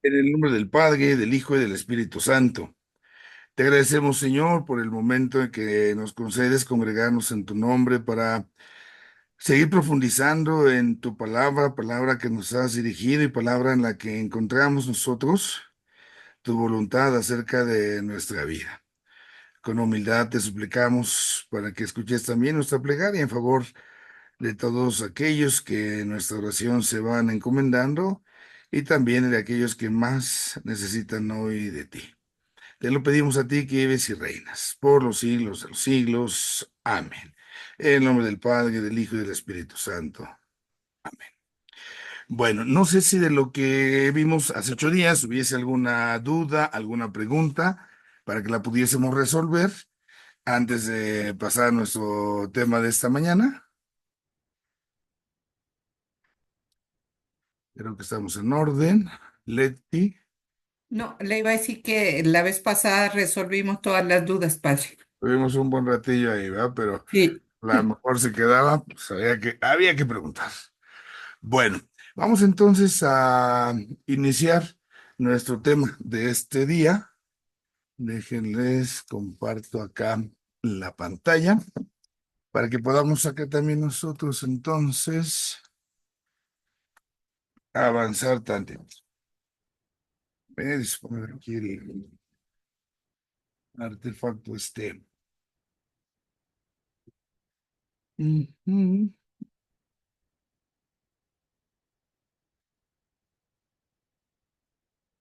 En el nombre del Padre, del Hijo y del Espíritu Santo. Te agradecemos, Señor, por el momento en que nos concedes congregarnos en tu nombre para seguir profundizando en tu palabra, palabra que nos has dirigido y palabra en la que encontramos nosotros tu voluntad acerca de nuestra vida. Con humildad te suplicamos para que escuches también nuestra plegaria en favor de todos aquellos que en nuestra oración se van encomendando y también de aquellos que más necesitan hoy de ti. Te lo pedimos a ti que vives y reinas por los siglos de los siglos. Amén. En el nombre del Padre, del Hijo y del Espíritu Santo. Amén. Bueno, no sé si de lo que vimos hace 8 días hubiese alguna duda, alguna pregunta para que la pudiésemos resolver antes de pasar a nuestro tema de esta mañana. Creo que estamos en orden. Leti, No, le iba a decir que la vez pasada resolvimos todas las dudas, padre. tuvimos un buen ratillo ahí, ¿verdad? Pero Sí. a lo mejor se quedaba, pues había que preguntar. Bueno, vamos entonces a iniciar nuestro tema de este día. Déjenles, comparto acá la pantalla para que podamos acá también nosotros entonces avanzar tantito. Voy a disponer aquí el artefacto este. Ujú.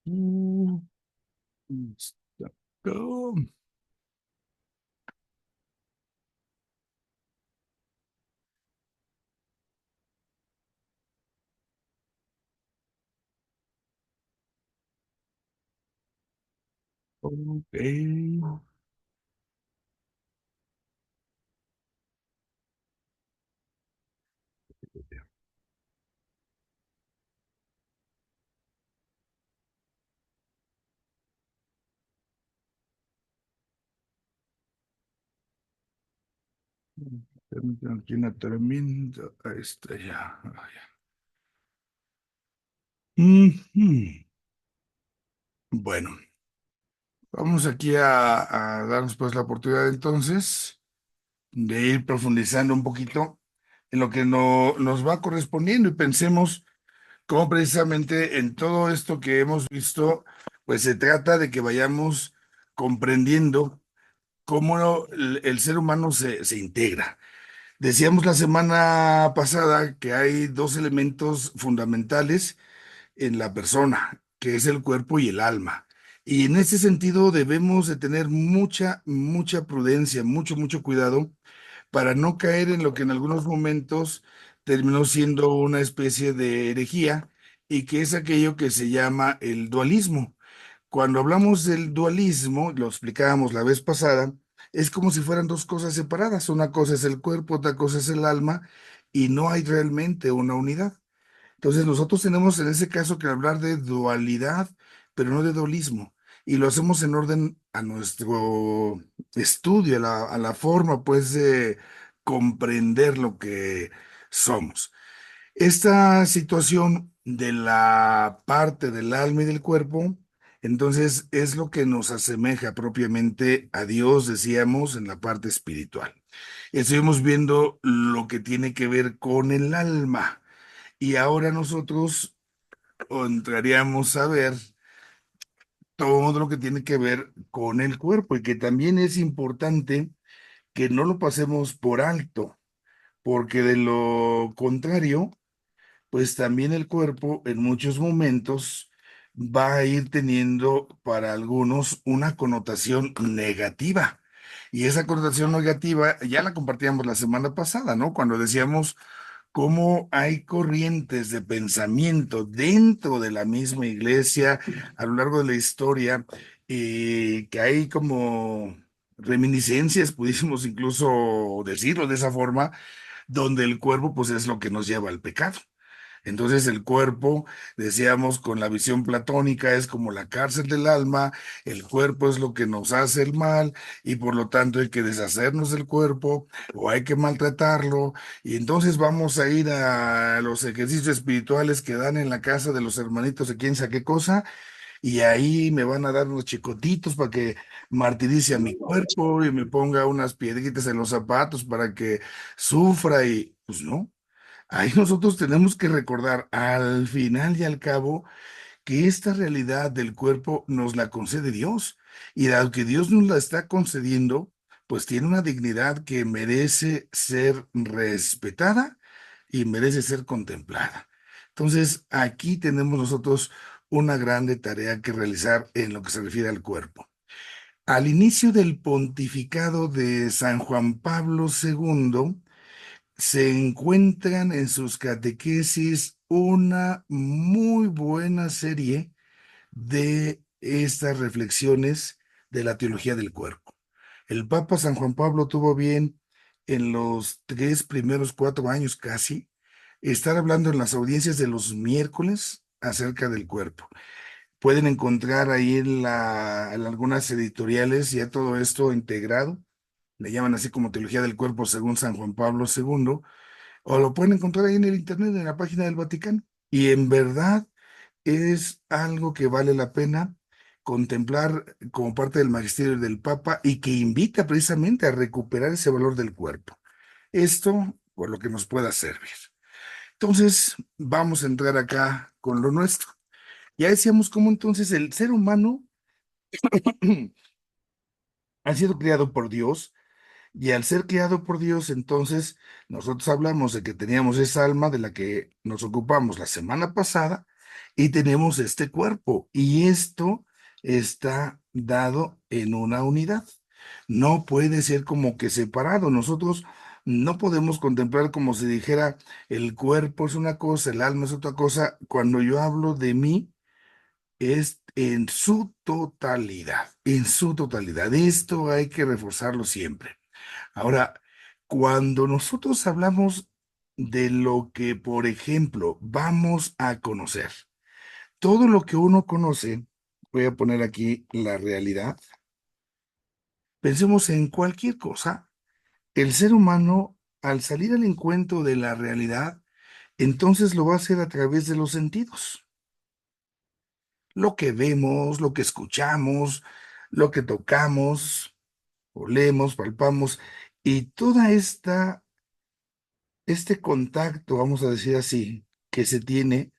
Mm, está acá. Ok. Permítanme aquí una tremenda. Ahí está ya. Ah, ya. Ujú. Bueno, vamos aquí a darnos pues la oportunidad entonces de ir profundizando un poquito en lo que nos va correspondiendo y pensemos cómo precisamente en todo esto que hemos visto, pues se trata de que vayamos comprendiendo cómo el ser humano se integra. Decíamos la semana pasada que hay dos elementos fundamentales en la persona, que es el cuerpo y el alma. Y en ese sentido debemos de tener mucha prudencia, mucho cuidado para no caer en lo que en algunos momentos terminó siendo una especie de herejía y que es aquello que se llama el dualismo. Cuando hablamos del dualismo, lo explicábamos la vez pasada, es como si fueran dos cosas separadas. Una cosa es el cuerpo, otra cosa es el alma, y no hay realmente una unidad. Entonces nosotros tenemos en ese caso que hablar de dualidad, pero no de dualismo. Y lo hacemos en orden a nuestro estudio, a la forma pues de comprender lo que somos. Esta situación de la parte del alma y del cuerpo, entonces es lo que nos asemeja propiamente a Dios, decíamos, en la parte espiritual. Estuvimos viendo lo que tiene que ver con el alma y ahora nosotros entraríamos a ver todo lo que tiene que ver con el cuerpo y que también es importante que no lo pasemos por alto, porque de lo contrario, pues también el cuerpo en muchos momentos va a ir teniendo para algunos una connotación negativa. Y esa connotación negativa ya la compartíamos la semana pasada, ¿no? Cuando decíamos cómo hay corrientes de pensamiento dentro de la misma iglesia a lo largo de la historia, que hay como reminiscencias, pudiésemos incluso decirlo de esa forma, donde el cuerpo pues es lo que nos lleva al pecado. Entonces el cuerpo, decíamos, con la visión platónica, es como la cárcel del alma, el cuerpo es lo que nos hace el mal y por lo tanto hay que deshacernos del cuerpo o hay que maltratarlo y entonces vamos a ir a los ejercicios espirituales que dan en la casa de los hermanitos de quién sabe qué cosa y ahí me van a dar unos chicotitos para que martirice a mi cuerpo y me ponga unas piedritas en los zapatos para que sufra y pues no. Ahí nosotros tenemos que recordar al final y al cabo que esta realidad del cuerpo nos la concede Dios y dado que Dios nos la está concediendo, pues tiene una dignidad que merece ser respetada y merece ser contemplada. Entonces, aquí tenemos nosotros una grande tarea que realizar en lo que se refiere al cuerpo. Al inicio del pontificado de San Juan Pablo II, se encuentran en sus catequesis una muy buena serie de estas reflexiones de la teología del cuerpo. El Papa San Juan Pablo tuvo bien en los 3 primeros 4 años casi estar hablando en las audiencias de los miércoles acerca del cuerpo. Pueden encontrar ahí en algunas editoriales ya todo esto integrado. Le llaman así como teología del cuerpo según San Juan Pablo II o lo pueden encontrar ahí en el internet, en la página del Vaticano. Y en verdad es algo que vale la pena contemplar como parte del magisterio del Papa y que invita precisamente a recuperar ese valor del cuerpo. Esto por lo que nos pueda servir. Entonces, vamos a entrar acá con lo nuestro. Ya decíamos cómo entonces el ser humano ha sido creado por Dios. Y al ser creado por Dios, entonces nosotros hablamos de que teníamos esa alma de la que nos ocupamos la semana pasada y tenemos este cuerpo. Y esto está dado en una unidad. No puede ser como que separado. Nosotros no podemos contemplar como si dijera el cuerpo es una cosa, el alma es otra cosa. Cuando yo hablo de mí, es en su totalidad, en su totalidad. Esto hay que reforzarlo siempre. Ahora, cuando nosotros hablamos de lo que, por ejemplo, vamos a conocer, todo lo que uno conoce, voy a poner aquí la realidad, pensemos en cualquier cosa, el ser humano, al salir al encuentro de la realidad, entonces lo va a hacer a través de los sentidos. Lo que vemos, lo que escuchamos, lo que tocamos, olemos, palpamos, y toda este contacto, vamos a decir así, que se tiene,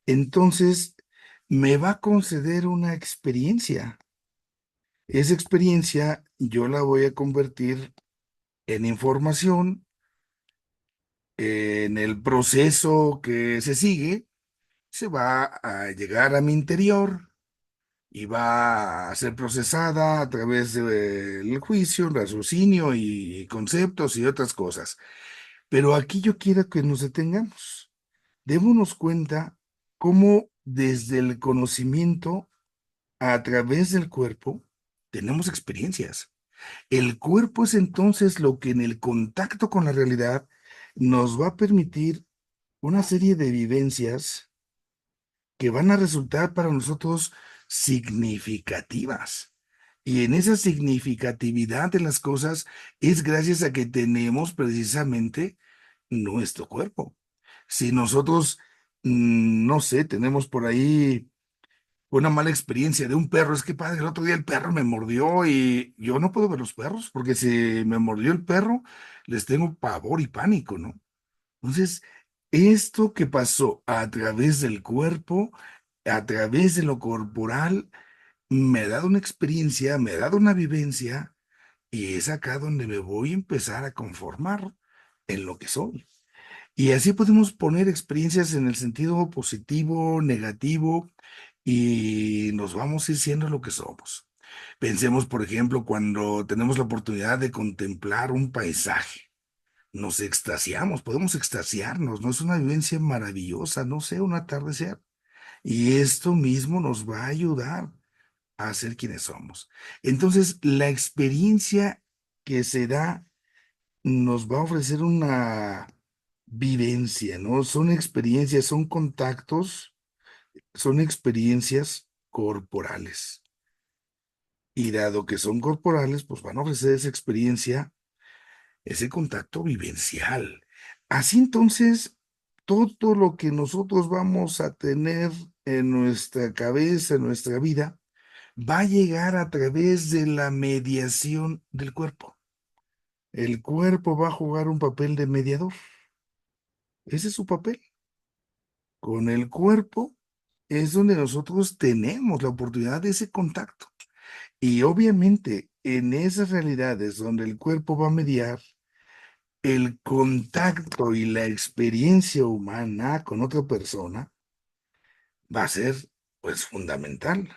entonces me va a conceder una experiencia. Esa experiencia yo la voy a convertir en información, en el proceso que se sigue, se va a llegar a mi interior y va a ser procesada a través del juicio, raciocinio y conceptos y otras cosas. Pero aquí yo quiero que nos detengamos. Démonos cuenta cómo desde el conocimiento a través del cuerpo tenemos experiencias. El cuerpo es entonces lo que en el contacto con la realidad nos va a permitir una serie de vivencias que van a resultar para nosotros significativas. Y en esa significatividad de las cosas es gracias a que tenemos precisamente nuestro cuerpo. Si nosotros, no sé, tenemos por ahí una mala experiencia de un perro, es que padre, el otro día el perro me mordió y yo no puedo ver los perros, porque si me mordió el perro, les tengo pavor y pánico, ¿no? Entonces, esto que pasó a través del cuerpo, a través de lo corporal, me ha dado una experiencia, me ha dado una vivencia y es acá donde me voy a empezar a conformar en lo que soy. Y así podemos poner experiencias en el sentido positivo, negativo, y nos vamos a ir siendo lo que somos. Pensemos, por ejemplo, cuando tenemos la oportunidad de contemplar un paisaje. Nos extasiamos, podemos extasiarnos, ¿no? Es una vivencia maravillosa, no sé, un atardecer. Y esto mismo nos va a ayudar a ser quienes somos. Entonces, la experiencia que se da nos va a ofrecer una vivencia, ¿no? Son experiencias, son contactos, son experiencias corporales. Y dado que son corporales, pues van a ofrecer esa experiencia, ese contacto vivencial. Así entonces, todo lo que nosotros vamos a tener en nuestra cabeza, en nuestra vida, va a llegar a través de la mediación del cuerpo. El cuerpo va a jugar un papel de mediador. Ese es su papel. Con el cuerpo es donde nosotros tenemos la oportunidad de ese contacto. Y obviamente en esas realidades donde el cuerpo va a mediar, el contacto y la experiencia humana con otra persona va a ser pues fundamental.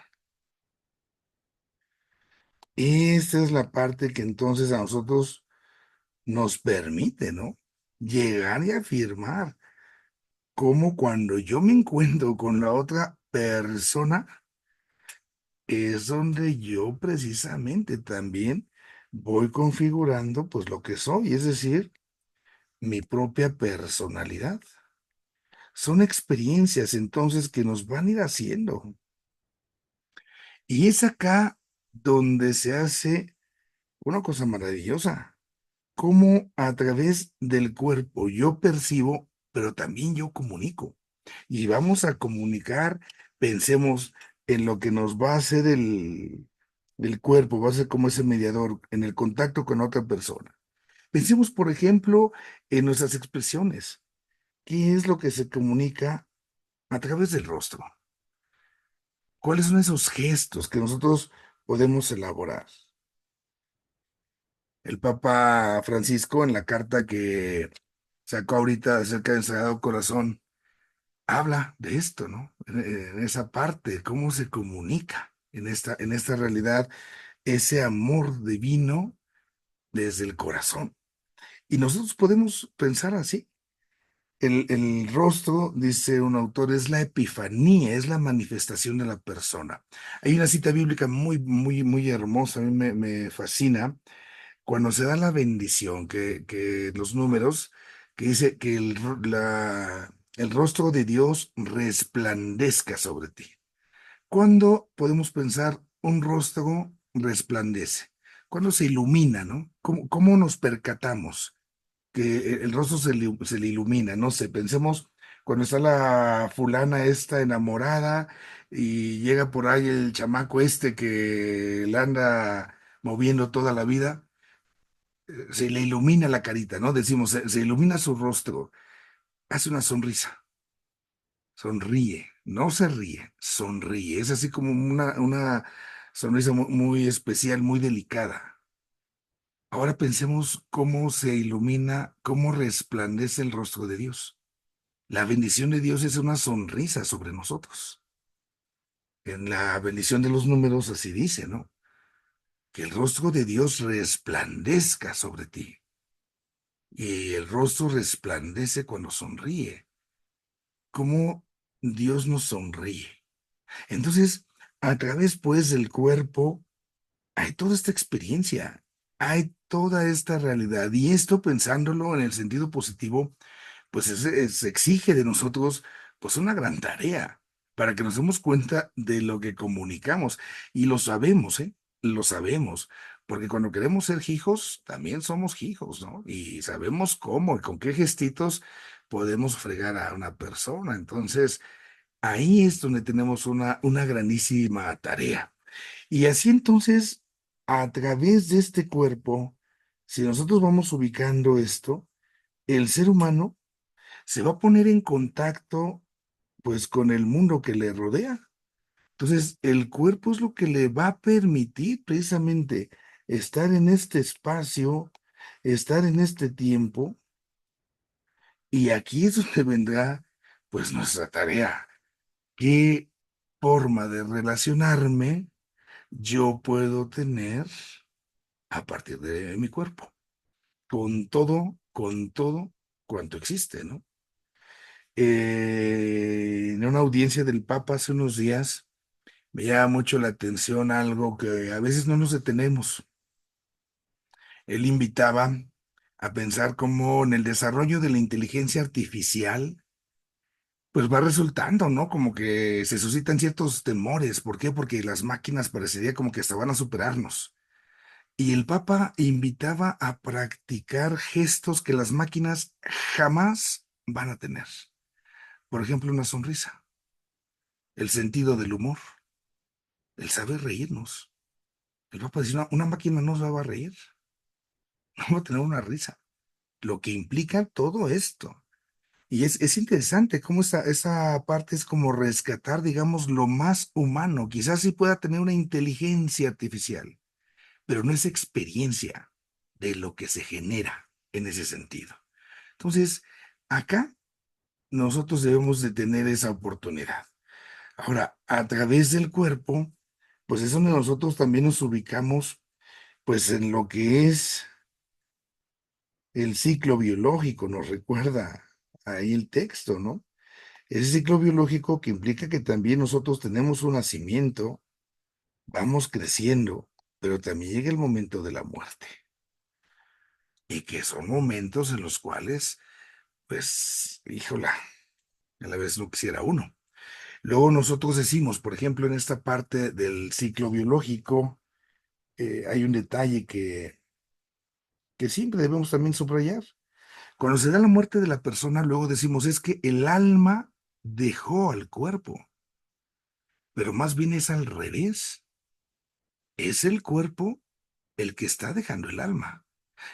Esta es la parte que entonces a nosotros nos permite, ¿no? Llegar y afirmar cómo cuando yo me encuentro con la otra persona es donde yo precisamente también voy configurando pues lo que soy, es decir, mi propia personalidad. Son experiencias entonces que nos van a ir haciendo. Y es acá donde se hace una cosa maravillosa, cómo a través del cuerpo yo percibo, pero también yo comunico. Y vamos a comunicar, pensemos en lo que nos va a hacer el cuerpo, va a ser como ese mediador en el contacto con otra persona. Pensemos, por ejemplo, en nuestras expresiones. ¿Qué es lo que se comunica a través del rostro? ¿Cuáles son esos gestos que nosotros podemos elaborar? El Papa Francisco, en la carta que sacó ahorita acerca del Sagrado Corazón, habla de esto, ¿no? En esa parte, cómo se comunica en esta realidad, ese amor divino desde el corazón. Y nosotros podemos pensar así. El rostro, dice un autor, es la epifanía, es la manifestación de la persona. Hay una cita bíblica muy hermosa, a mí me fascina, cuando se da la bendición, que los números, que dice que el rostro de Dios resplandezca sobre ti. ¿Cuándo podemos pensar un rostro resplandece? ¿Cuándo se ilumina, no? ¿Cómo nos percatamos que el rostro se le ilumina? No sé, pensemos cuando está la fulana esta enamorada y llega por ahí el chamaco este que la anda moviendo toda la vida, se le ilumina la carita, ¿no? Decimos, se ilumina su rostro, hace una sonrisa, sonríe, no se ríe, sonríe. Es así como una sonrisa muy especial, muy delicada. Ahora pensemos cómo se ilumina, cómo resplandece el rostro de Dios. La bendición de Dios es una sonrisa sobre nosotros. En la bendición de los números así dice, ¿no? Que el rostro de Dios resplandezca sobre ti. Y el rostro resplandece cuando sonríe. Cómo Dios nos sonríe. Entonces, a través pues del cuerpo hay toda esta experiencia, hay toda esta realidad. Y esto pensándolo en el sentido positivo, pues se exige de nosotros pues una gran tarea para que nos demos cuenta de lo que comunicamos. Y lo sabemos, ¿eh? Lo sabemos. Porque cuando queremos ser hijos, también somos hijos, ¿no? Y sabemos cómo y con qué gestitos podemos fregar a una persona. Entonces, ahí es donde tenemos una grandísima tarea. Y así entonces, a través de este cuerpo, si nosotros vamos ubicando esto, el ser humano se va a poner en contacto pues con el mundo que le rodea. Entonces, el cuerpo es lo que le va a permitir precisamente estar en este espacio, estar en este tiempo, y aquí es donde vendrá pues nuestra tarea. ¿Qué forma de relacionarme yo puedo tener a partir de mi cuerpo? Con todo cuanto existe, ¿no? En una audiencia del Papa hace unos días, me llama mucho la atención algo que a veces no nos detenemos. Él invitaba a pensar cómo en el desarrollo de la inteligencia artificial, pues va resultando, ¿no? Como que se suscitan ciertos temores. ¿Por qué? Porque las máquinas parecería como que hasta van a superarnos. Y el Papa invitaba a practicar gestos que las máquinas jamás van a tener. Por ejemplo, una sonrisa, el sentido del humor, el saber reírnos. El Papa decía, una máquina no se va a reír, no va a tener una risa. Lo que implica todo esto. Y es interesante cómo esa parte es como rescatar, digamos, lo más humano. Quizás sí pueda tener una inteligencia artificial, pero no es experiencia de lo que se genera en ese sentido. Entonces, acá nosotros debemos de tener esa oportunidad. Ahora, a través del cuerpo, pues es donde nosotros también nos ubicamos, pues en lo que es el ciclo biológico, nos recuerda ahí el texto, ¿no? Ese ciclo biológico que implica que también nosotros tenemos un nacimiento, vamos creciendo, pero también llega el momento de la muerte. Y que son momentos en los cuales, pues, híjola, a la vez no quisiera uno. Luego nosotros decimos, por ejemplo, en esta parte del ciclo biológico, hay un detalle que siempre debemos también subrayar. Cuando se da la muerte de la persona, luego decimos, es que el alma dejó al cuerpo, pero más bien es al revés. Es el cuerpo el que está dejando el alma.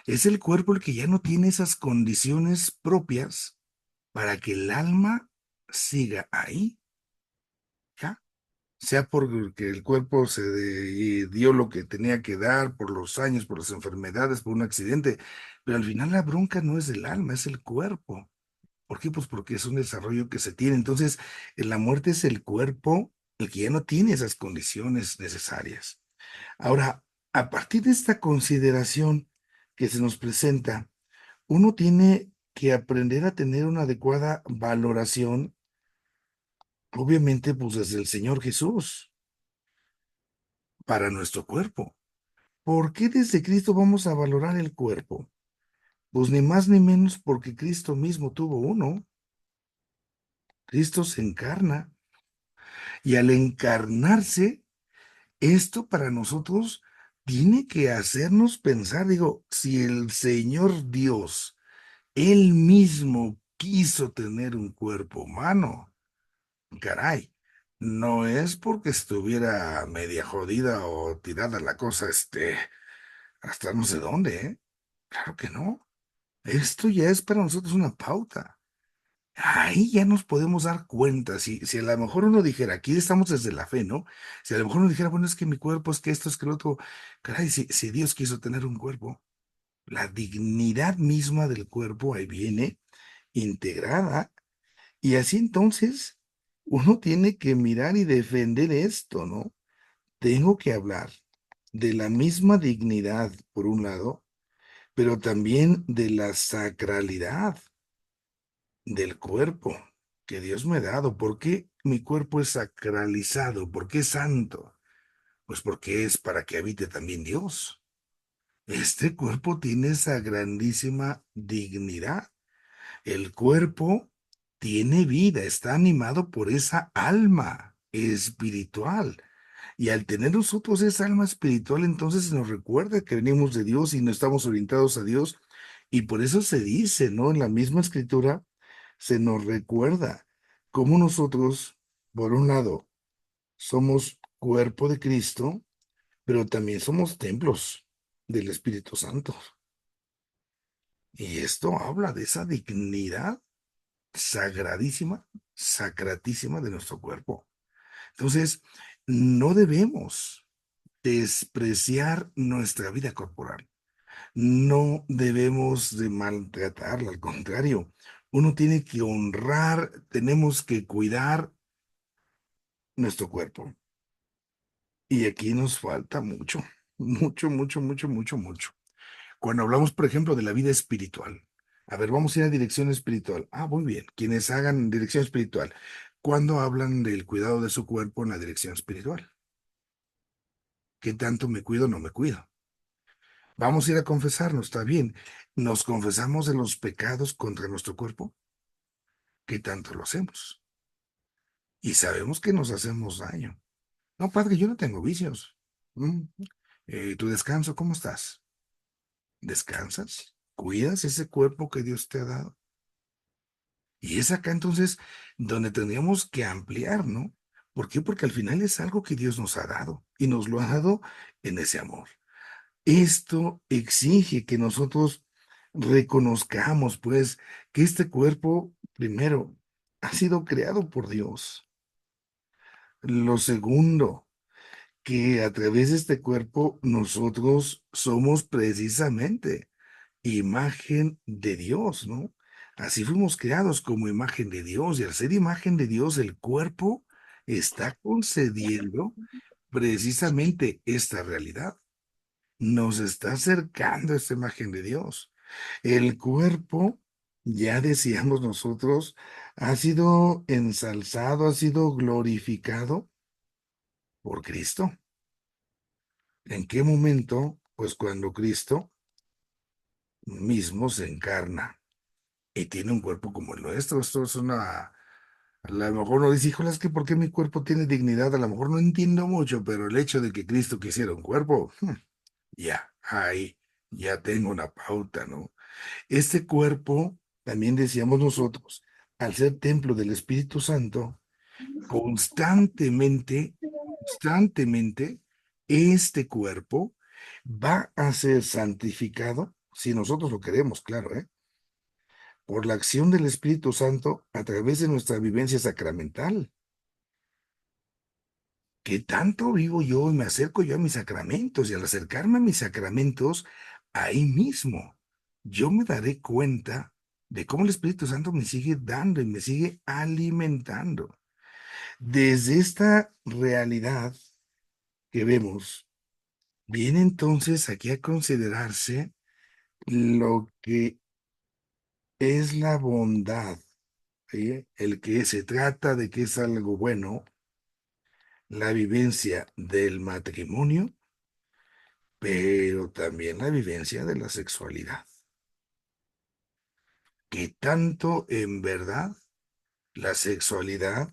Es el cuerpo el que ya no tiene esas condiciones propias para que el alma siga ahí, ¿ya? Sea porque el cuerpo y dio lo que tenía que dar por los años, por las enfermedades, por un accidente, pero al final la bronca no es del alma, es el cuerpo. ¿Por qué? Pues porque es un desarrollo que se tiene. Entonces, en la muerte es el cuerpo el que ya no tiene esas condiciones necesarias. Ahora, a partir de esta consideración que se nos presenta, uno tiene que aprender a tener una adecuada valoración, obviamente, pues desde el Señor Jesús, para nuestro cuerpo. ¿Por qué desde Cristo vamos a valorar el cuerpo? Pues ni más ni menos porque Cristo mismo tuvo uno. Cristo se encarna y al encarnarse, esto para nosotros tiene que hacernos pensar, digo, si el Señor Dios, Él mismo quiso tener un cuerpo humano, caray, no es porque estuviera media jodida o tirada la cosa, hasta no sé dónde, ¿eh? Claro que no. Esto ya es para nosotros una pauta. Ahí ya nos podemos dar cuenta, si a lo mejor uno dijera, aquí estamos desde la fe, ¿no? Si a lo mejor uno dijera, bueno, es que mi cuerpo, es que esto, es que lo otro, caray, si Dios quiso tener un cuerpo, la dignidad misma del cuerpo ahí viene integrada, y así entonces uno tiene que mirar y defender esto, ¿no? Tengo que hablar de la misma dignidad, por un lado, pero también de la sacralidad del cuerpo que Dios me ha dado. ¿Por qué mi cuerpo es sacralizado? ¿Por qué es santo? Pues porque es para que habite también Dios. Este cuerpo tiene esa grandísima dignidad. El cuerpo tiene vida, está animado por esa alma espiritual. Y al tener nosotros esa alma espiritual, entonces se nos recuerda que venimos de Dios y no estamos orientados a Dios. Y por eso se dice, ¿no? En la misma escritura se nos recuerda cómo nosotros, por un lado, somos cuerpo de Cristo, pero también somos templos del Espíritu Santo. Y esto habla de esa dignidad sagradísima, sacratísima de nuestro cuerpo. Entonces, no debemos despreciar nuestra vida corporal. No debemos de maltratarla, al contrario, uno tiene que honrar, tenemos que cuidar nuestro cuerpo. Y aquí nos falta mucho, mucho, mucho, mucho, mucho, mucho. Cuando hablamos, por ejemplo, de la vida espiritual, a ver, vamos a ir a dirección espiritual. Ah, muy bien, quienes hagan dirección espiritual, ¿cuándo hablan del cuidado de su cuerpo en la dirección espiritual? ¿Qué tanto me cuido o no me cuido? Vamos a ir a confesarnos, está bien. Nos confesamos de los pecados contra nuestro cuerpo, que tanto lo hacemos. Y sabemos que nos hacemos daño. No, padre, yo no tengo vicios. Mm, ¿Tu descanso, cómo estás? ¿Descansas? ¿Cuidas ese cuerpo que Dios te ha dado? Y es acá entonces donde tendríamos que ampliar, ¿no? ¿Por qué? Porque al final es algo que Dios nos ha dado y nos lo ha dado en ese amor. Esto exige que nosotros reconozcamos, pues, que este cuerpo, primero, ha sido creado por Dios. Lo segundo, que a través de este cuerpo nosotros somos precisamente imagen de Dios, ¿no? Así fuimos creados como imagen de Dios y al ser imagen de Dios, el cuerpo está concediendo precisamente esta realidad. Nos está acercando a esta imagen de Dios. El cuerpo, ya decíamos nosotros, ha sido ensalzado, ha sido glorificado por Cristo. ¿En qué momento? Pues cuando Cristo mismo se encarna y tiene un cuerpo como el nuestro. Esto es una, a lo mejor no dice, híjole, es que ¿por qué mi cuerpo tiene dignidad? A lo mejor no entiendo mucho, pero el hecho de que Cristo quisiera un cuerpo, ya, ahí, ya tengo una pauta, ¿no? Este cuerpo, también decíamos nosotros, al ser templo del Espíritu Santo, constantemente, este cuerpo va a ser santificado, si nosotros lo queremos, claro, ¿eh? Por la acción del Espíritu Santo a través de nuestra vivencia sacramental. ¿Qué tanto vivo yo y me acerco yo a mis sacramentos? Y al acercarme a mis sacramentos, ahí mismo, yo me daré cuenta de cómo el Espíritu Santo me sigue dando y me sigue alimentando. Desde esta realidad que vemos, viene entonces aquí a considerarse lo que es la bondad, ¿sí? El que se trata de que es algo bueno, la vivencia del matrimonio, pero también la vivencia de la sexualidad. Que tanto en verdad la sexualidad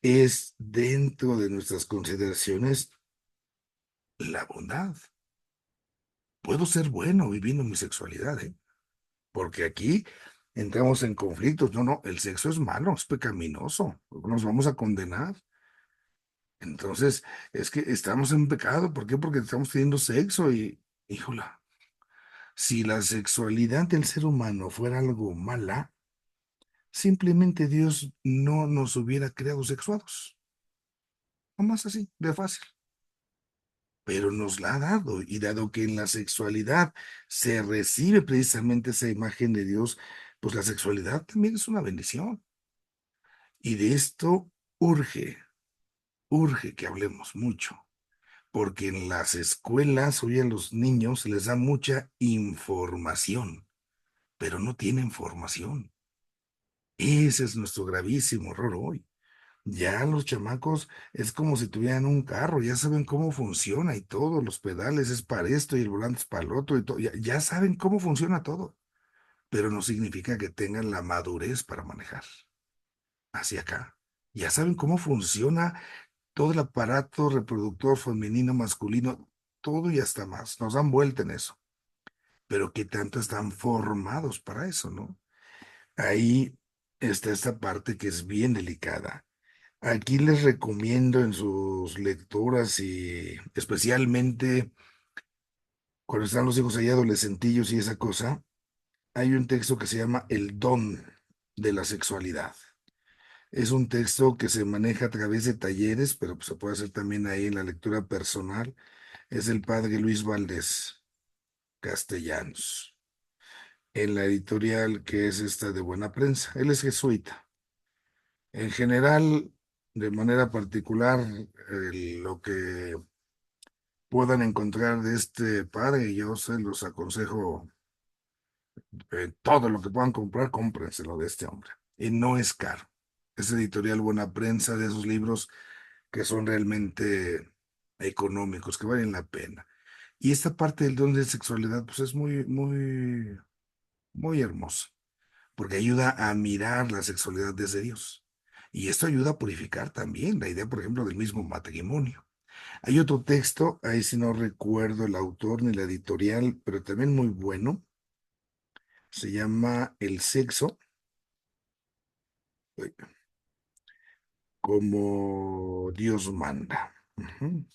es dentro de nuestras consideraciones la bondad. Puedo ser bueno viviendo mi sexualidad, ¿eh? Porque aquí entramos en conflictos. No, no, el sexo es malo, es pecaminoso. Nos vamos a condenar. Entonces, es que estamos en pecado. ¿Por qué? Porque estamos teniendo sexo y, híjola, si la sexualidad del ser humano fuera algo mala, simplemente Dios no nos hubiera creado sexuados. Nomás así, de fácil. Pero nos la ha dado y dado que en la sexualidad se recibe precisamente esa imagen de Dios, pues la sexualidad también es una bendición. Y de esto urge, urge que hablemos mucho, porque en las escuelas hoy a los niños se les da mucha información, pero no tienen formación. Ese es nuestro gravísimo error hoy. Ya los chamacos es como si tuvieran un carro, ya saben cómo funciona y todo, los pedales es para esto y el volante es para el otro y todo, ya saben cómo funciona todo, pero no significa que tengan la madurez para manejar. Hacia acá. Ya saben cómo funciona todo el aparato reproductor femenino, masculino, todo y hasta más. Nos dan vuelta en eso. Pero qué tanto están formados para eso, ¿no? Ahí está esta parte que es bien delicada. Aquí les recomiendo en sus lecturas y especialmente cuando están los hijos ahí adolescentillos y esa cosa, hay un texto que se llama El don de la sexualidad. Es un texto que se maneja a través de talleres, pero pues, se puede hacer también ahí en la lectura personal. Es el padre Luis Valdés Castellanos, en la editorial que es esta de Buena Prensa. Él es jesuita. En general, de manera particular, lo que puedan encontrar de este padre, yo se los aconsejo, todo lo que puedan comprar, cómprenselo de este hombre. Y no es caro. Es editorial Buena Prensa, de esos libros que son realmente económicos, que valen la pena. Y esta parte del don de sexualidad, pues es muy, muy, muy hermosa, porque ayuda a mirar la sexualidad desde Dios. Y esto ayuda a purificar también la idea, por ejemplo, del mismo matrimonio. Hay otro texto, ahí sí no recuerdo el autor ni la editorial, pero también muy bueno, se llama El sexo, eh, como Dios manda. Ujú.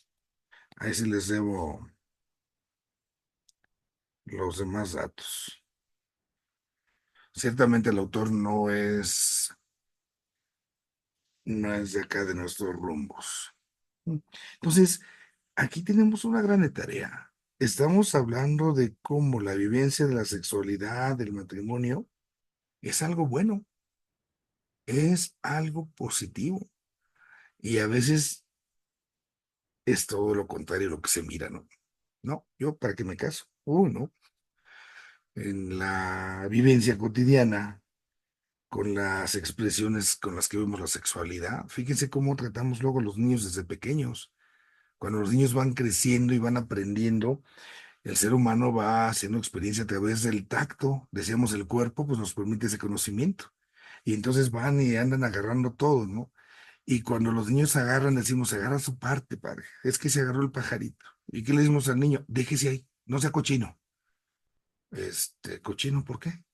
Ahí sí les debo los demás datos. Ciertamente el autor no es de acá de nuestros rumbos. Entonces, aquí tenemos una gran tarea. Estamos hablando de cómo la vivencia de la sexualidad, del matrimonio, es algo bueno, es algo positivo. Y a veces es todo lo contrario a lo que se mira, ¿no? No, yo para qué me caso. No. En la vivencia cotidiana, con las expresiones con las que vemos la sexualidad, fíjense cómo tratamos luego a los niños desde pequeños. Cuando los niños van creciendo y van aprendiendo, el ser humano va haciendo experiencia a través del tacto. Decíamos, el cuerpo, pues nos permite ese conocimiento. Y entonces van y andan agarrando todo, ¿no? Y cuando los niños agarran, decimos, agarra su parte, padre. Es que se agarró el pajarito. ¿Y qué le decimos al niño? Déjese ahí, no sea cochino. ¿Cochino por qué?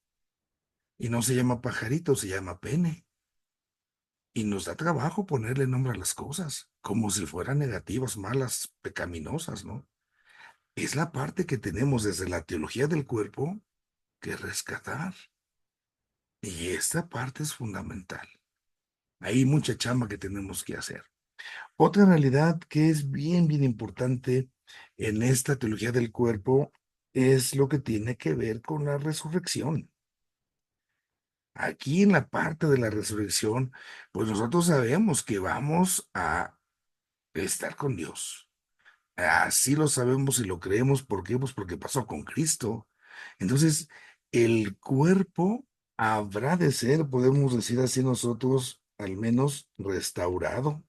Y no se llama pajarito, se llama pene. Y nos da trabajo ponerle nombre a las cosas, como si fueran negativas, malas, pecaminosas, ¿no? Es la parte que tenemos desde la teología del cuerpo que rescatar. Y esta parte es fundamental. Hay mucha chamba que tenemos que hacer. Otra realidad que es bien, bien importante en esta teología del cuerpo es lo que tiene que ver con la resurrección. Aquí en la parte de la resurrección, pues nosotros sabemos que vamos a estar con Dios. Así lo sabemos y lo creemos. ¿Por qué? Pues porque pasó con Cristo. Entonces, el cuerpo habrá de ser, podemos decir así nosotros, al menos restaurado.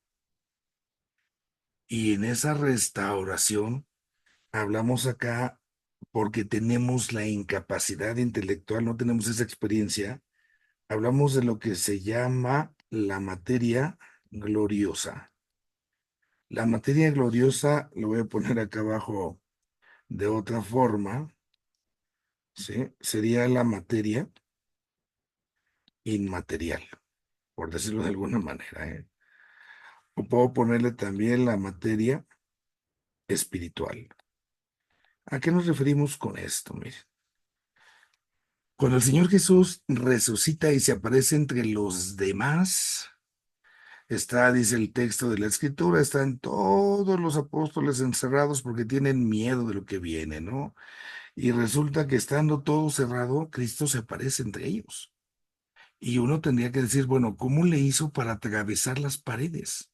Y en esa restauración, hablamos acá porque tenemos la incapacidad intelectual, no tenemos esa experiencia. Hablamos de lo que se llama la materia gloriosa. La materia gloriosa, lo voy a poner acá abajo de otra forma, ¿sí? Sería la materia inmaterial, por decirlo de alguna manera, ¿eh? O puedo ponerle también la materia espiritual. ¿A qué nos referimos con esto? Mire, cuando el Señor Jesús resucita y se aparece entre los demás, está, dice el texto de la Escritura, están todos los apóstoles encerrados porque tienen miedo de lo que viene, ¿no? Y resulta que estando todo cerrado, Cristo se aparece entre ellos. Y uno tendría que decir, bueno, ¿cómo le hizo para atravesar las paredes?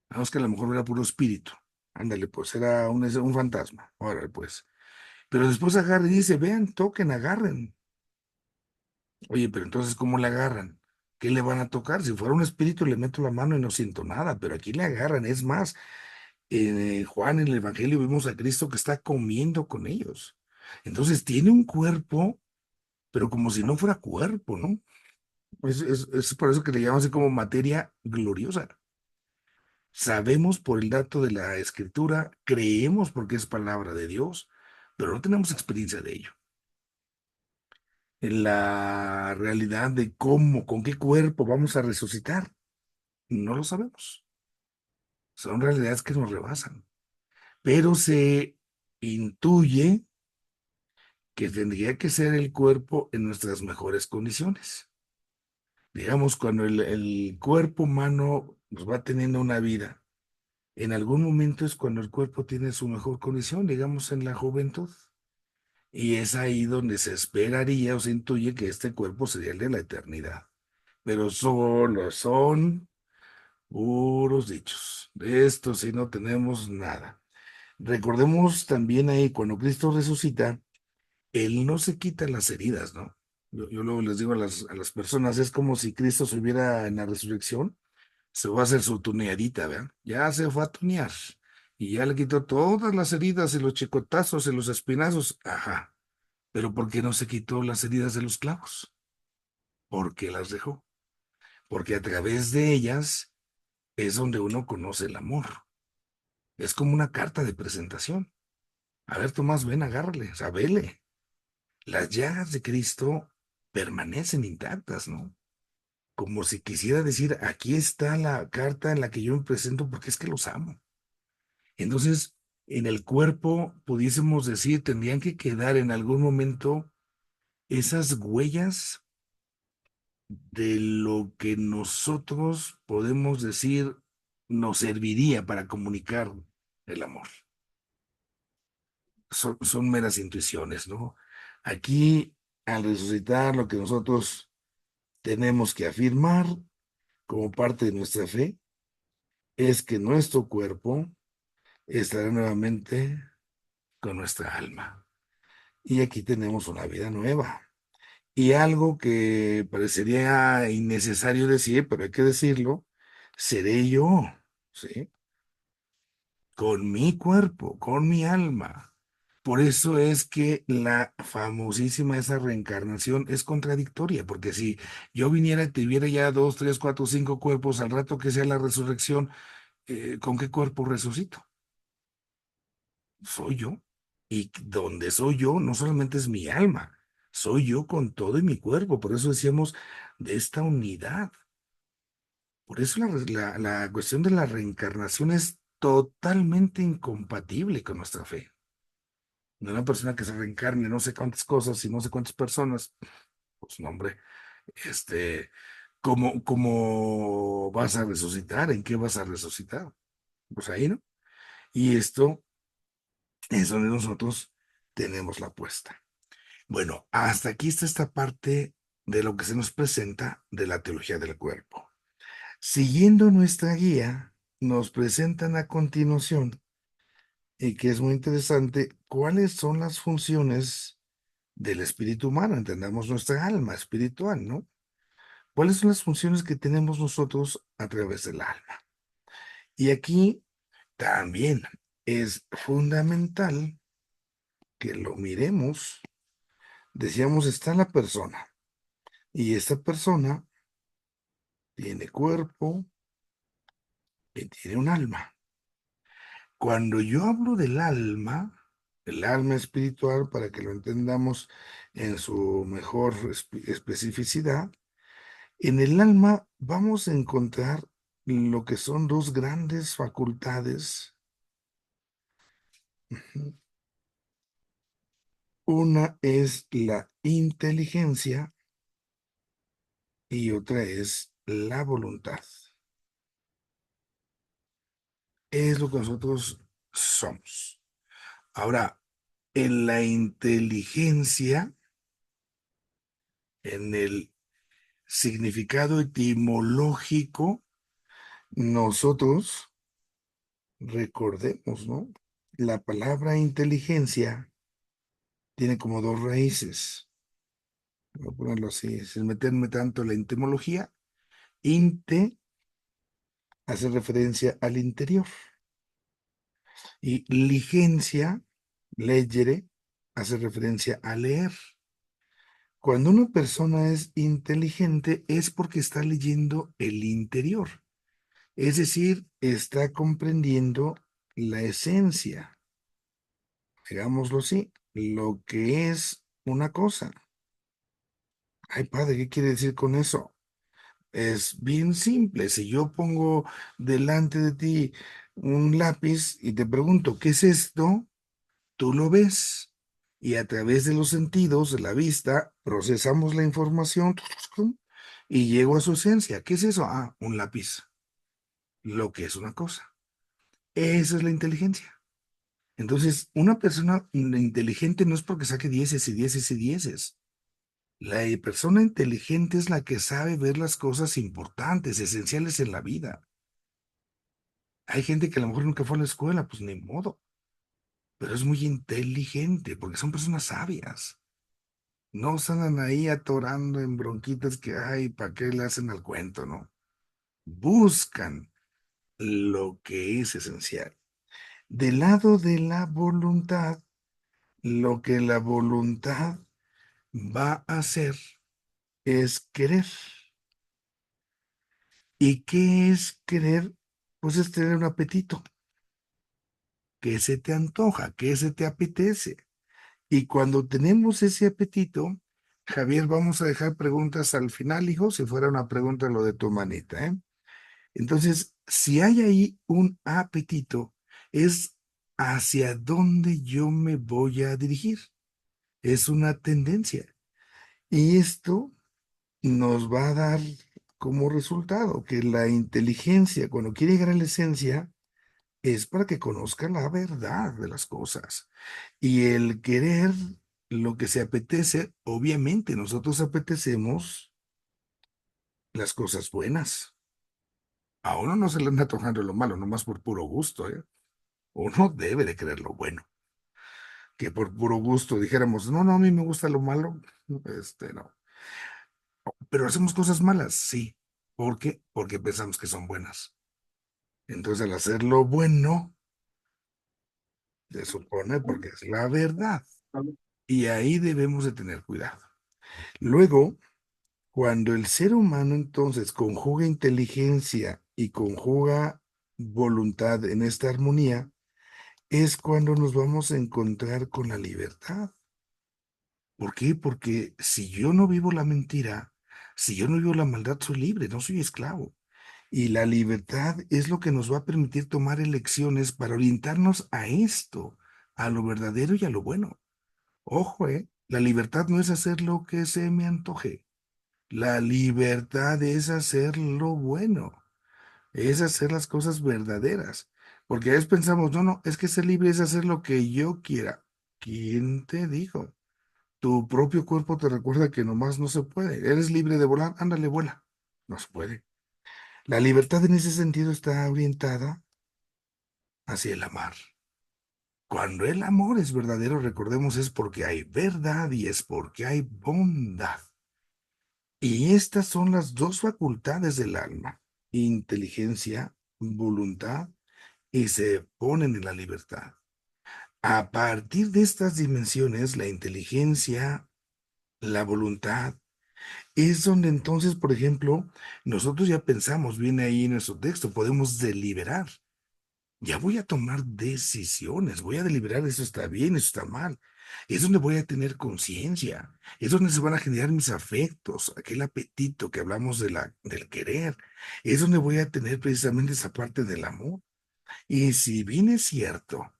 Vamos que a lo mejor era puro espíritu. Ándale, pues era un fantasma. Órale, pues. Pero después agarra y dice, vean, toquen, agarren. Oye, pero entonces, ¿cómo le agarran? ¿Qué le van a tocar? Si fuera un espíritu, le meto la mano y no siento nada, pero aquí le agarran. Es más, en Juan, en el Evangelio, vemos a Cristo que está comiendo con ellos. Entonces, tiene un cuerpo, pero como si no fuera cuerpo, ¿no? Es por eso que le llaman así como materia gloriosa. Sabemos por el dato de la Escritura, creemos porque es palabra de Dios, pero no tenemos experiencia de ello. En la realidad de cómo, con qué cuerpo vamos a resucitar, no lo sabemos. Son realidades que nos rebasan, pero se intuye que tendría que ser el cuerpo en nuestras mejores condiciones. Digamos, cuando el cuerpo humano pues, va teniendo una vida, en algún momento es cuando el cuerpo tiene su mejor condición, digamos, en la juventud. Y es ahí donde se esperaría o se intuye que este cuerpo sería el de la eternidad. Pero solo son puros dichos. De esto sí no tenemos nada. Recordemos también ahí, cuando Cristo resucita, Él no se quita las heridas, ¿no? Yo luego les digo a las personas, es como si Cristo se hubiera en la resurrección, se va a hacer su tuneadita, ¿verdad? Ya se fue a tunear. y ya le quitó todas las heridas y los chicotazos y los espinazos. Ajá. Pero ¿por qué no se quitó las heridas de los clavos? ¿Por qué las dejó? Porque a través de ellas es donde uno conoce el amor. Es como una carta de presentación. A ver, Tomás, ven, agárrale, o sea, vele. Las llagas de Cristo permanecen intactas, ¿no? Como si quisiera decir, aquí está la carta en la que yo me presento porque es que los amo. Entonces, en el cuerpo, pudiésemos decir, tendrían que quedar en algún momento esas huellas de lo que nosotros podemos decir nos serviría para comunicar el amor. Son meras intuiciones, ¿no? Aquí, al resucitar, lo que nosotros tenemos que afirmar como parte de nuestra fe es que nuestro cuerpo estará nuevamente con nuestra alma. Y aquí tenemos una vida nueva. Y algo que parecería innecesario decir, pero hay que decirlo, seré yo, ¿sí? Con mi cuerpo, con mi alma. Por eso es que la famosísima esa reencarnación es contradictoria, porque si yo viniera y tuviera ya dos, tres, cuatro, cinco cuerpos al rato que sea la resurrección, ¿con qué cuerpo resucito? Soy yo. Y donde soy yo, no solamente es mi alma, soy yo con todo y mi cuerpo. Por eso decíamos de esta unidad. Por eso la cuestión de la reencarnación es totalmente incompatible con nuestra fe. De una persona que se reencarne no sé cuántas cosas y no sé cuántas personas, pues no, hombre, este, ¿cómo vas a resucitar? ¿En qué vas a resucitar? Pues ahí, ¿no? Y esto es donde nosotros tenemos la apuesta. Bueno, hasta aquí está esta parte de lo que se nos presenta de la teología del cuerpo. Siguiendo nuestra guía, nos presentan a continuación, y que es muy interesante, cuáles son las funciones del espíritu humano, entendamos nuestra alma espiritual, ¿no? ¿Cuáles son las funciones que tenemos nosotros a través del alma? Y aquí también es fundamental que lo miremos. Decíamos, está la persona, y esta persona tiene cuerpo y tiene un alma. Cuando yo hablo del alma, el alma espiritual, para que lo entendamos en su mejor especificidad, en el alma vamos a encontrar lo que son dos grandes facultades. Ujú. Una es la inteligencia y otra es la voluntad. Es lo que nosotros somos. Ahora, en la inteligencia, en el significado etimológico, nosotros recordemos, ¿no? La palabra inteligencia tiene como dos raíces. Voy a ponerlo así, sin meterme tanto en la etimología. Inte hace referencia al interior y ligencia, leggere, hace referencia a leer. Cuando una persona es inteligente es porque está leyendo el interior. Es decir, está comprendiendo la esencia, digámoslo así, lo que es una cosa. Ay, padre, ¿qué quiere decir con eso? Es bien simple. Si yo pongo delante de ti un lápiz y te pregunto, ¿qué es esto? Tú lo ves. Y a través de los sentidos, de la vista, procesamos la información y llego a su esencia. ¿Qué es eso? Ah, un lápiz. Lo que es una cosa. Esa es la inteligencia. Entonces, una persona inteligente no es porque saque dieces y dieces y dieces. La persona inteligente es la que sabe ver las cosas importantes, esenciales en la vida. Hay gente que a lo mejor nunca fue a la escuela, pues ni modo, pero es muy inteligente porque son personas sabias. No se andan ahí atorando en bronquitas que, ay, ¿para qué le hacen al cuento, no? Buscan lo que es esencial. Del lado de la voluntad, lo que la voluntad va a hacer es querer. ¿Y qué es querer? Pues es tener un apetito. ¿Qué se te antoja? ¿Qué se te apetece? Y cuando tenemos ese apetito, Javier, vamos a dejar preguntas al final, hijo, si fuera una pregunta lo de tu manita, ¿eh? Entonces, si hay ahí un apetito, es hacia dónde yo me voy a dirigir. Es una tendencia. Y esto nos va a dar como resultado que la inteligencia, cuando quiere llegar a la esencia, es para que conozca la verdad de las cosas. Y el querer lo que se apetece, obviamente nosotros apetecemos las cosas buenas. A uno no se le anda antojando lo malo, nomás por puro gusto, ¿eh? Uno debe de querer lo bueno. Que por puro gusto dijéramos, no, no, a mí me gusta lo malo, no. Pero hacemos cosas malas, sí. ¿Por qué? Porque pensamos que son buenas. Entonces, al hacer lo bueno, se supone porque es la verdad. Y ahí debemos de tener cuidado. Luego, cuando el ser humano entonces conjuga inteligencia y conjuga voluntad en esta armonía, es cuando nos vamos a encontrar con la libertad. ¿Por qué? Porque si yo no vivo la mentira, si yo no vivo la maldad, soy libre, no soy esclavo. Y la libertad es lo que nos va a permitir tomar elecciones para orientarnos a esto, a lo verdadero y a lo bueno. Ojo, la libertad no es hacer lo que se me antoje. La libertad es hacer lo bueno, es hacer las cosas verdaderas. Porque a veces pensamos, no, no, es que ser libre es hacer lo que yo quiera. ¿Quién te dijo? Tu propio cuerpo te recuerda que nomás no se puede. Eres libre de volar, ándale, vuela. No se puede. La libertad en ese sentido está orientada hacia el amar. Cuando el amor es verdadero, recordemos, es porque hay verdad y es porque hay bondad. Y estas son las dos facultades del alma, inteligencia, voluntad, y se ponen en la libertad. A partir de estas dimensiones, la inteligencia, la voluntad, es donde entonces, por ejemplo, nosotros ya pensamos, viene ahí en nuestro texto, podemos deliberar. Ya voy a tomar decisiones, voy a deliberar, eso está bien, eso está mal. Es donde voy a tener conciencia, es donde se van a generar mis afectos, aquel apetito que hablamos del querer, es donde voy a tener precisamente esa parte del amor. Y si bien es cierto,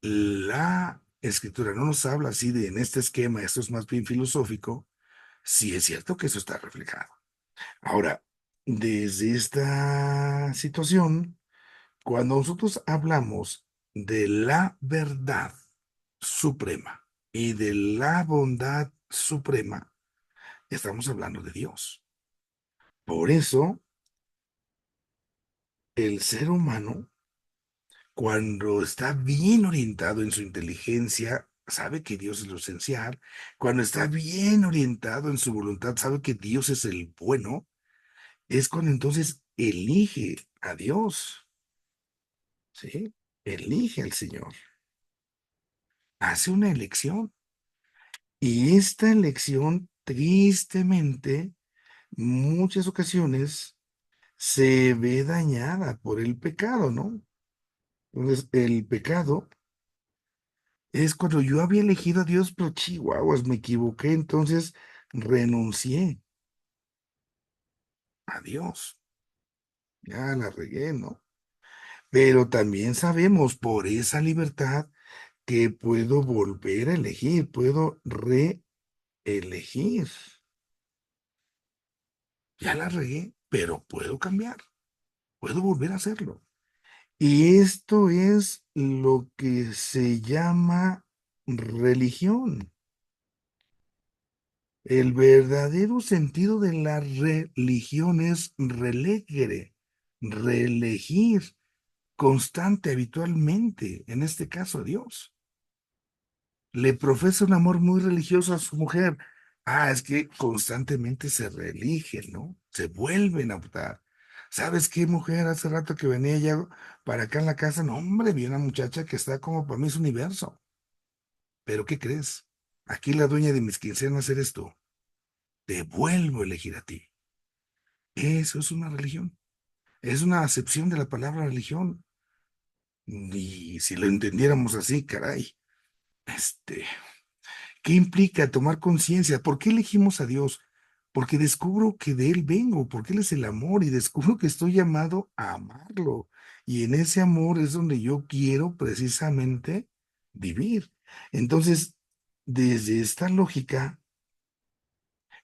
la escritura no nos habla así de en este esquema, esto es más bien filosófico, sí es cierto que eso está reflejado. Ahora, desde esta situación, cuando nosotros hablamos de la verdad suprema y de la bondad suprema, estamos hablando de Dios. Por eso, el ser humano, cuando está bien orientado en su inteligencia, sabe que Dios es lo esencial. Cuando está bien orientado en su voluntad, sabe que Dios es el bueno. Es cuando entonces elige a Dios, ¿sí? Elige al Señor. Hace una elección. Y esta elección, tristemente, muchas ocasiones se ve dañada por el pecado, ¿no? Entonces, el pecado es cuando yo había elegido a Dios, pero chihuahuas, me equivoqué, entonces renuncié a Dios. Ya la regué, ¿no? Pero también sabemos por esa libertad que puedo volver a elegir, puedo reelegir. Ya la regué, pero puedo cambiar. Puedo volver a hacerlo. Y esto es lo que se llama religión. El verdadero sentido de la religión es relegere, reelegir constante, habitualmente, en este caso a Dios. Le profesa un amor muy religioso a su mujer. Ah, es que constantemente se reeligen, ¿no? Se vuelven a optar. ¿Sabes qué, mujer? Hace rato que venía ya para acá en la casa, no, hombre, vi una muchacha que está como para mí es universo. Pero ¿qué crees? Aquí la dueña de mis quincenas eres tú. Te vuelvo a elegir a ti. Eso es una religión. Es una acepción de la palabra religión. Y si lo entendiéramos así, caray, este, ¿qué implica tomar conciencia? ¿Por qué elegimos a Dios? Porque descubro que de Él vengo, porque Él es el amor y descubro que estoy llamado a amarlo. Y en ese amor es donde yo quiero precisamente vivir. Entonces, desde esta lógica,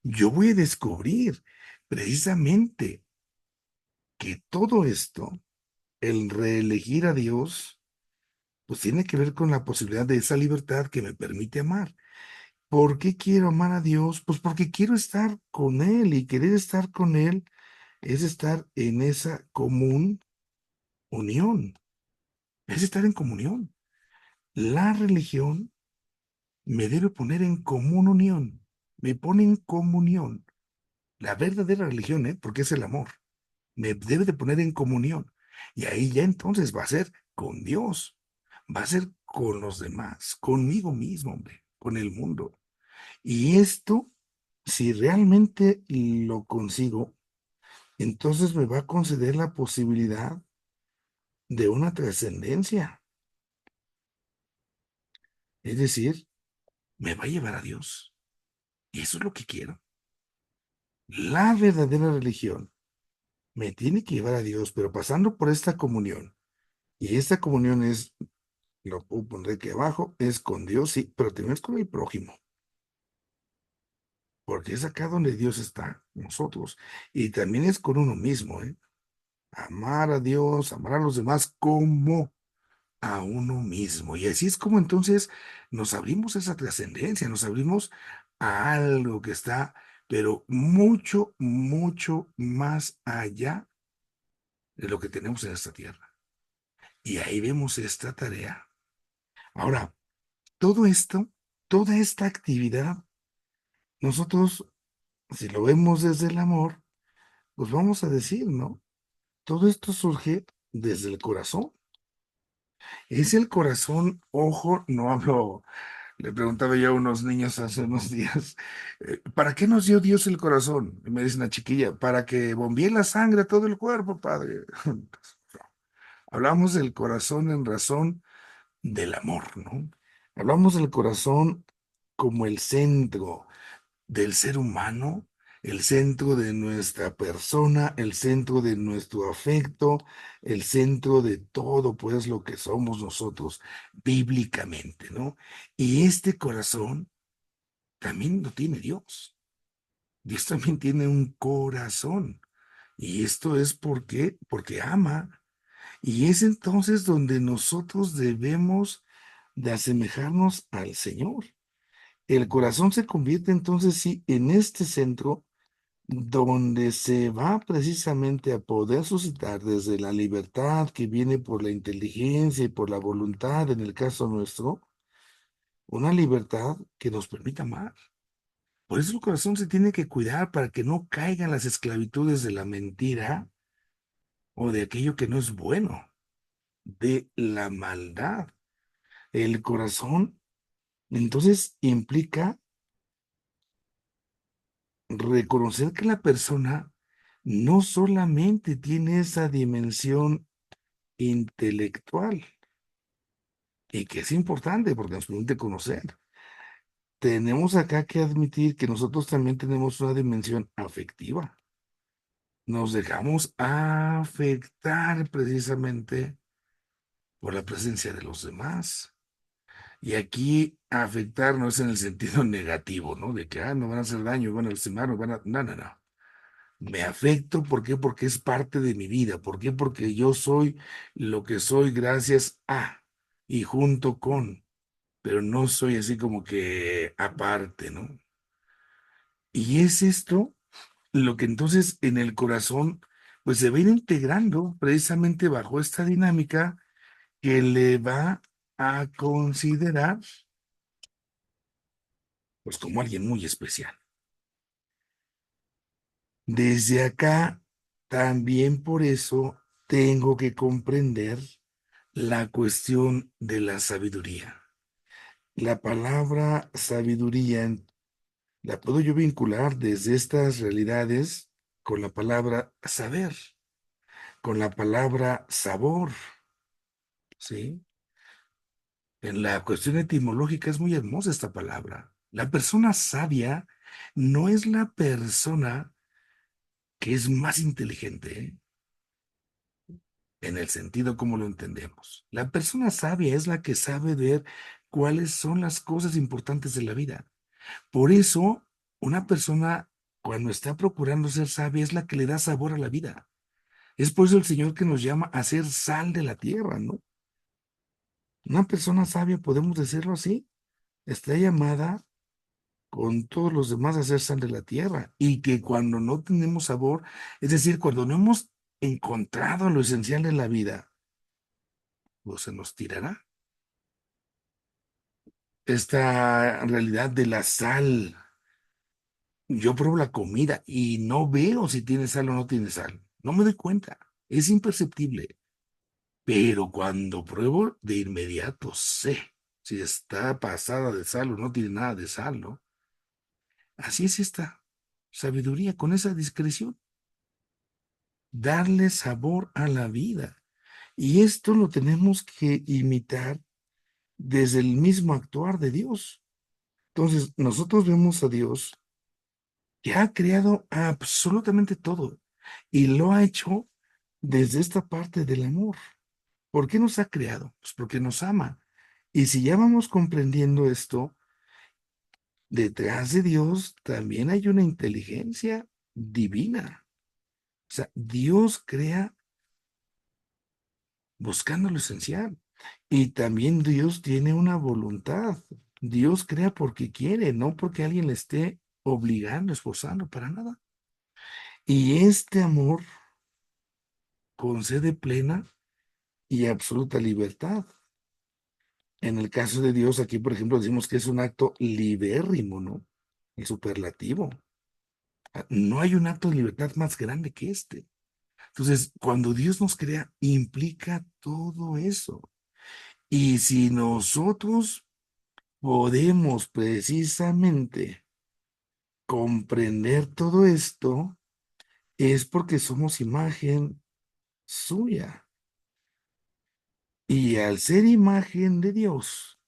yo voy a descubrir precisamente que todo esto, el reelegir a Dios, pues tiene que ver con la posibilidad de esa libertad que me permite amar. ¿Por qué quiero amar a Dios? Pues porque quiero estar con Él y querer estar con Él es estar en esa común unión, es estar en comunión. La religión me debe poner en común unión, me pone en comunión. La verdadera religión, ¿eh? Porque es el amor, me debe de poner en comunión. Y ahí ya entonces va a ser con Dios, va a ser con los demás, conmigo mismo, hombre, con el mundo. Y esto, si realmente lo consigo, entonces me va a conceder la posibilidad de una trascendencia. Es decir, me va a llevar a Dios. Y eso es lo que quiero. La verdadera religión me tiene que llevar a Dios, pero pasando por esta comunión. Y esta comunión es, lo pondré aquí abajo, es con Dios, sí, pero también es con el prójimo, porque es acá donde Dios está, nosotros. Y también es con uno mismo, ¿eh? Amar a Dios, amar a los demás como a uno mismo. Y así es como entonces nos abrimos a esa trascendencia, nos abrimos a algo que está, pero mucho, mucho más allá de lo que tenemos en esta tierra. Y ahí vemos esta tarea. Ahora, todo esto, toda esta actividad, nosotros, si lo vemos desde el amor, pues vamos a decir, ¿no? Todo esto surge desde el corazón. Es el corazón, ojo, no hablo. Le preguntaba yo a unos niños hace unos días, ¿para qué nos dio Dios el corazón? Y me dice una chiquilla, para que bombee la sangre a todo el cuerpo, padre. Hablamos del corazón en razón del amor, ¿no? Hablamos del corazón como el centro del ser humano, el centro de nuestra persona, el centro de nuestro afecto, el centro de todo, pues, lo que somos nosotros bíblicamente, ¿no? Y este corazón también lo tiene Dios. Dios también tiene un corazón. Y esto es porque ama. Y es entonces donde nosotros debemos de asemejarnos al Señor. El corazón se convierte entonces sí en este centro donde se va precisamente a poder suscitar desde la libertad que viene por la inteligencia y por la voluntad, en el caso nuestro, una libertad que nos permita amar. Por eso el corazón se tiene que cuidar para que no caigan las esclavitudes de la mentira o de aquello que no es bueno, de la maldad. El corazón entonces implica reconocer que la persona no solamente tiene esa dimensión intelectual y que es importante porque nos permite conocer. Tenemos acá que admitir que nosotros también tenemos una dimensión afectiva. Nos dejamos afectar precisamente por la presencia de los demás. Y aquí afectar no es en el sentido negativo, ¿no? De que, me van a hacer daño, me van a lastimar, me van a... No, no, no. Me afecto, ¿por qué? Porque es parte de mi vida. ¿Por qué? Porque yo soy lo que soy gracias a y junto con, pero no soy así como que aparte, ¿no? Y es esto lo que entonces en el corazón, pues se va a ir integrando precisamente bajo esta dinámica que le va a considerar, pues como alguien muy especial. Desde acá. también por eso tengo que comprender la cuestión de la sabiduría. La palabra sabiduría la puedo yo vincular desde estas realidades con la palabra saber, con la palabra sabor, ¿sí? En la cuestión etimológica es muy hermosa esta palabra. La persona sabia no es la persona que es más inteligente, ¿eh? En el sentido como lo entendemos. La persona sabia es la que sabe ver cuáles son las cosas importantes de la vida. Por eso, una persona cuando está procurando ser sabia es la que le da sabor a la vida. Es por eso el Señor que nos llama a ser sal de la tierra, ¿no? Una persona sabia, podemos decirlo así, está llamada con todos los demás a ser sal de la tierra y que cuando no tenemos sabor, es decir, cuando no hemos encontrado lo esencial de la vida, pues se nos tirará. Esta realidad de la sal. Yo pruebo la comida y no veo si tiene sal o no tiene sal. No me doy cuenta. Es imperceptible. Pero cuando pruebo, de inmediato sé si está pasada de sal o no tiene nada de sal, ¿no? Así es esta sabiduría, con esa discreción. Darle sabor a la vida. Y esto lo tenemos que imitar desde el mismo actuar de Dios. Entonces, nosotros vemos a Dios que ha creado absolutamente todo y lo ha hecho desde esta parte del amor. ¿Por qué nos ha creado? Pues porque nos ama. Y si ya vamos comprendiendo esto, detrás de Dios también hay una inteligencia divina. O sea, Dios crea buscando lo esencial. Y también Dios tiene una voluntad. Dios crea porque quiere, no porque alguien le esté obligando, esforzando, para nada. Y este amor concede plena y absoluta libertad. En el caso de Dios, aquí, por ejemplo, decimos que es un acto libérrimo, ¿no? Es superlativo. No hay un acto de libertad más grande que este. Entonces, cuando Dios nos crea, implica todo eso. Y si nosotros podemos precisamente comprender todo esto, es porque somos imagen suya. Y al ser imagen de Dios,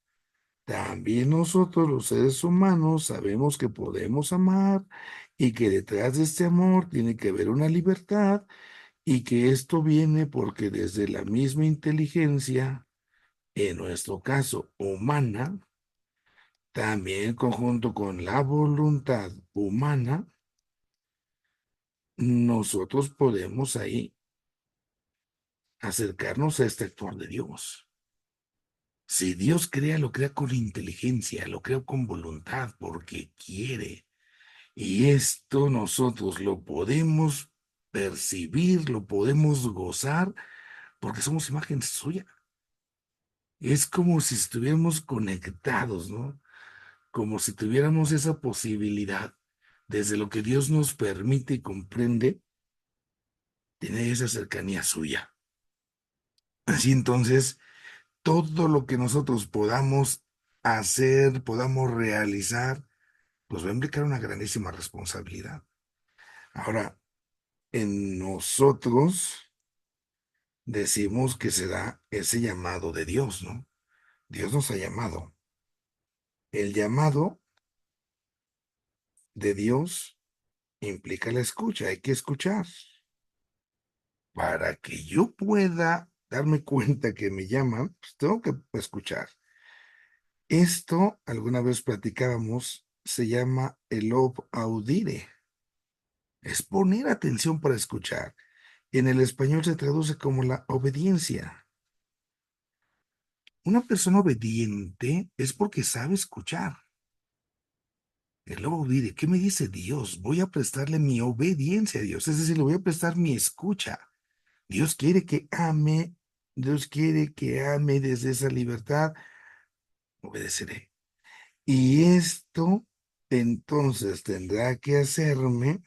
también nosotros los seres humanos sabemos que podemos amar y que detrás de este amor tiene que haber una libertad y que esto viene porque desde la misma inteligencia, en nuestro caso humana, también en conjunto con la voluntad humana, nosotros podemos ahí acercarnos a este actuar de Dios. Si Dios crea, lo crea con inteligencia, lo crea con voluntad, porque quiere. Y esto nosotros lo podemos percibir, lo podemos gozar, porque somos imagen suya. Es como si estuviéramos conectados, ¿no? Como si tuviéramos esa posibilidad, desde lo que Dios nos permite y comprende, tener esa cercanía suya. Así entonces, todo lo que nosotros podamos hacer, podamos realizar, pues va a implicar una grandísima responsabilidad. Ahora, en nosotros decimos que se da ese llamado de Dios, ¿no? Dios nos ha llamado. El llamado de Dios implica la escucha, hay que escuchar. Para que yo pueda darme cuenta que me llaman, pues tengo que escuchar. Esto, alguna vez platicábamos, se llama el audire. Es poner atención para escuchar. En el español se traduce como la obediencia. Una persona obediente es porque sabe escuchar. El obedire, ¿qué me dice Dios? Voy a prestarle mi obediencia a Dios, es decir, le voy a prestar mi escucha. Dios quiere que ame, Dios quiere que ame desde esa libertad, obedeceré. Y esto entonces tendrá que hacerme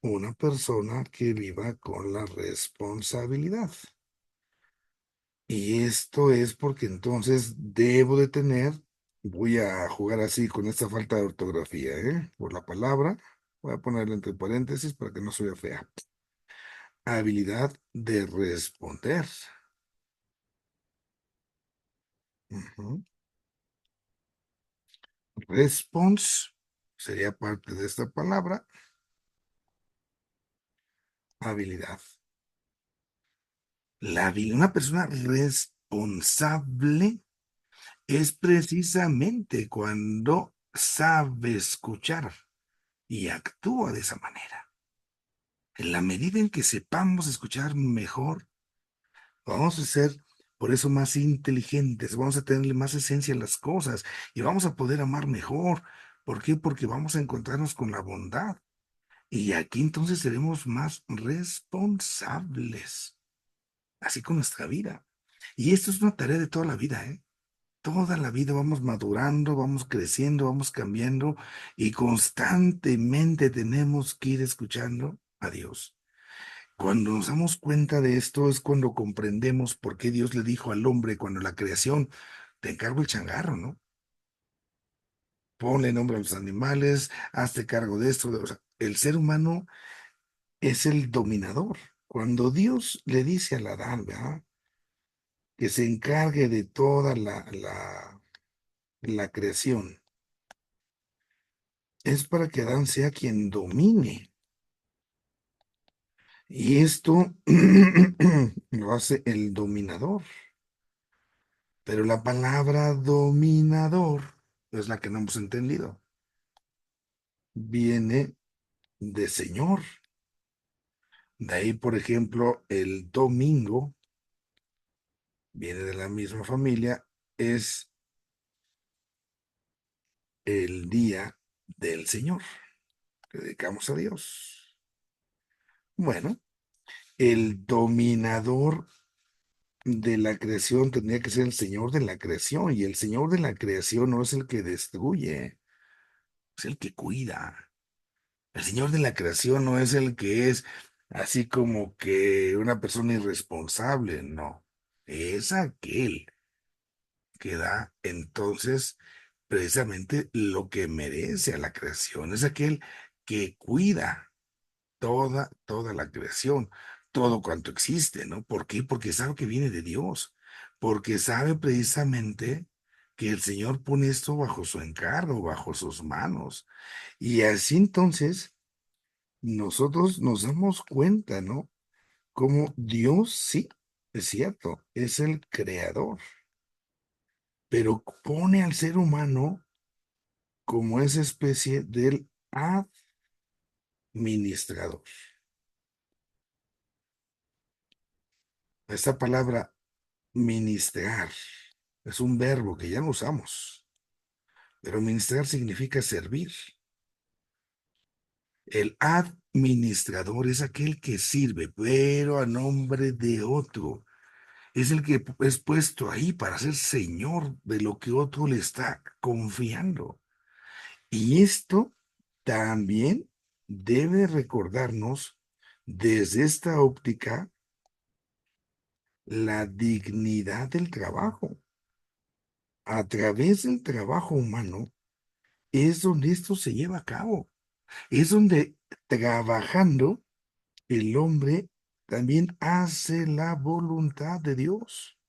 una persona que viva con la responsabilidad. Y esto es porque entonces debo de tener, voy a jugar así con esta falta de ortografía, ¿eh? Por la palabra, voy a ponerla entre paréntesis para que no se vea fea. Habilidad de responder. Ujú. Response sería parte de esta palabra, habilidad. Una persona responsable es precisamente cuando sabe escuchar y actúa de esa manera. En la medida en que sepamos escuchar mejor, vamos a ser por eso más inteligentes, vamos a tenerle más esencia a las cosas y vamos a poder amar mejor. ¿Por qué? Porque vamos a encontrarnos con la bondad. Y aquí entonces seremos más responsables, así con nuestra vida. Y esto es una tarea de toda la vida, ¿eh? Toda la vida vamos madurando, vamos creciendo, vamos cambiando y constantemente tenemos que ir escuchando a Dios. Cuando nos damos cuenta de esto es cuando comprendemos por qué Dios le dijo al hombre cuando la creación, te encargo el changarro, ¿no? Ponle nombre a los animales, hazte cargo de esto. O sea, el ser humano es el dominador. Cuando Dios le dice al Adán, ¿verdad? Que se encargue de toda la creación, es para que Adán sea quien domine. Y esto lo hace el dominador. Pero la palabra dominador es la que no hemos entendido. Viene de señor. De ahí, por ejemplo, el domingo viene de la misma familia, es el día del Señor que dedicamos a Dios. Bueno, el dominador de la creación tendría que ser el Señor de la creación, y el Señor de la creación no es el que destruye, es el que cuida. El Señor de la creación no es el que es así como que una persona irresponsable, no. Es aquel que da entonces precisamente lo que merece a la creación. Es aquel que cuida toda la creación, todo cuanto existe, ¿no? ¿Por qué? Porque sabe que viene de Dios, porque sabe precisamente que el Señor pone esto bajo su encargo, bajo sus manos. Y así entonces nosotros nos damos cuenta, ¿no? Como Dios sí, es cierto, es el creador, pero pone al ser humano como esa especie del administrador. Esta palabra ministrar es un verbo que ya no usamos, pero ministrar significa servir. El administrador es aquel que sirve, pero a nombre de otro. Es el que es puesto ahí para ser señor de lo que otro le está confiando. Y esto también debe recordarnos desde esta óptica la dignidad del trabajo. A través del trabajo humano es donde esto se lleva a cabo. Es donde trabajando el hombre también hace la voluntad de Dios.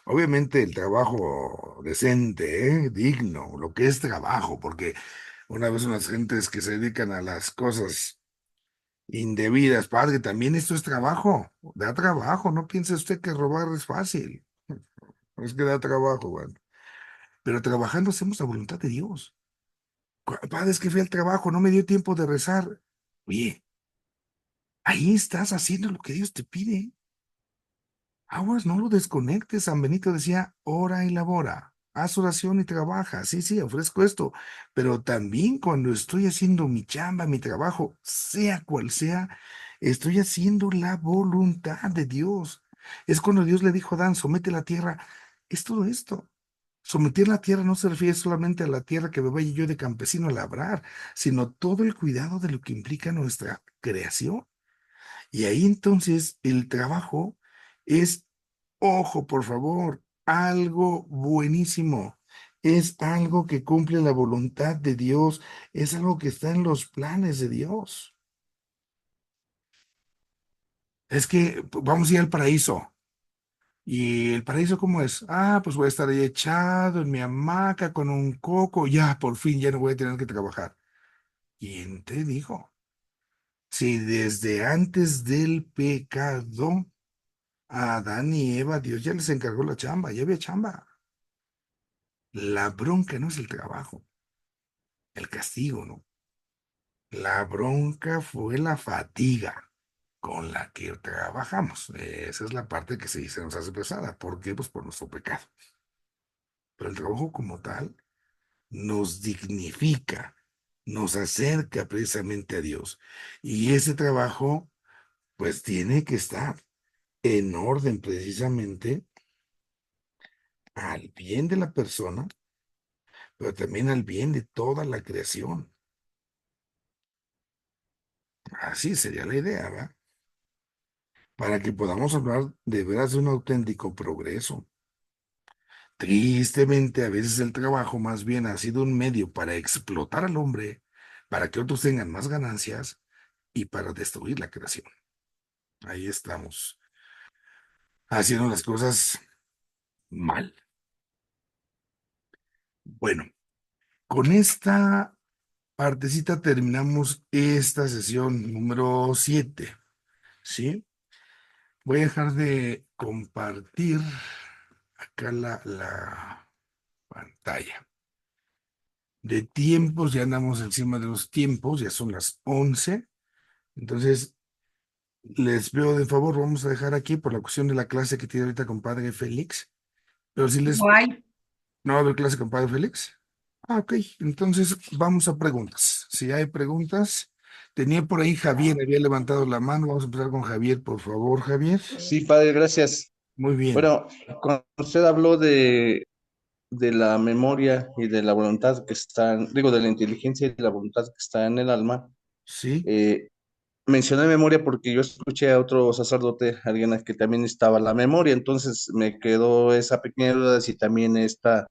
Obviamente el trabajo decente, digno, lo que es trabajo, porque una vez unas gentes que se dedican a las cosas indebidas, padre, también esto es trabajo, da trabajo, no piense usted que robar es fácil, es que da trabajo, bueno, pero trabajando hacemos la voluntad de Dios. Padre, es que fui al trabajo, no me dio tiempo de rezar. Oye, ahí estás haciendo lo que Dios te pide. Aguas, no lo desconectes. San Benito decía, ora y labora, haz oración y trabaja. Sí, sí, ofrezco esto, pero también cuando estoy haciendo mi chamba, mi trabajo, sea cual sea, estoy haciendo la voluntad de Dios. Es cuando Dios le dijo a Adán, somete la tierra. Es todo esto. Someter la tierra no se refiere solamente a la tierra que me vaya yo de campesino a labrar, sino todo el cuidado de lo que implica nuestra creación. Y ahí entonces el trabajo es, ojo, por favor, algo buenísimo. Es algo que cumple la voluntad de Dios, es algo que está en los planes de Dios. Es que vamos a ir al paraíso. ¿Y el paraíso cómo es? Ah, pues voy a estar ahí echado en mi hamaca con un coco, ya por fin ya no voy a tener que trabajar. ¿Quién te dijo? Si desde antes del pecado, a Adán y Eva, Dios ya les encargó la chamba, ya había chamba. La bronca no es el trabajo, el castigo, ¿no? La bronca fue la fatiga con la que trabajamos. Esa es la parte que se nos hace pesada. ¿Por qué? Pues por nuestro pecado. Pero el trabajo como tal nos dignifica, nos acerca precisamente a Dios. Y ese trabajo, pues tiene que estar en orden precisamente al bien de la persona, pero también al bien de toda la creación. Así sería la idea, ¿verdad? Para que podamos hablar de veras de un auténtico progreso. Tristemente, a veces el trabajo más bien ha sido un medio para explotar al hombre, para que otros tengan más ganancias y para destruir la creación. Ahí estamos, haciendo las cosas mal. Bueno, con esta partecita terminamos esta sesión número 7, ¿sí? Voy a dejar de compartir acá la pantalla. De tiempos, ya andamos encima de los tiempos, ya son las 11. Entonces, les pido de favor, vamos a dejar aquí por la cuestión de la clase que tiene ahorita compadre Félix. Pero si les... Guay. ¿No va a haber clase compadre Félix? Ah, ok. Entonces, vamos a preguntas. Si hay preguntas, tenía por ahí Javier, había levantado la mano. Vamos a empezar con Javier, por favor, Javier. Sí, padre, gracias. Muy bien. Bueno, cuando usted habló de la memoria y de la voluntad que están, digo, de la inteligencia y de la voluntad que está en el alma, Sí, eh, mencioné memoria porque yo escuché a otro sacerdote, alguien a que también estaba la memoria, entonces me quedó esa pequeña duda de si también esta,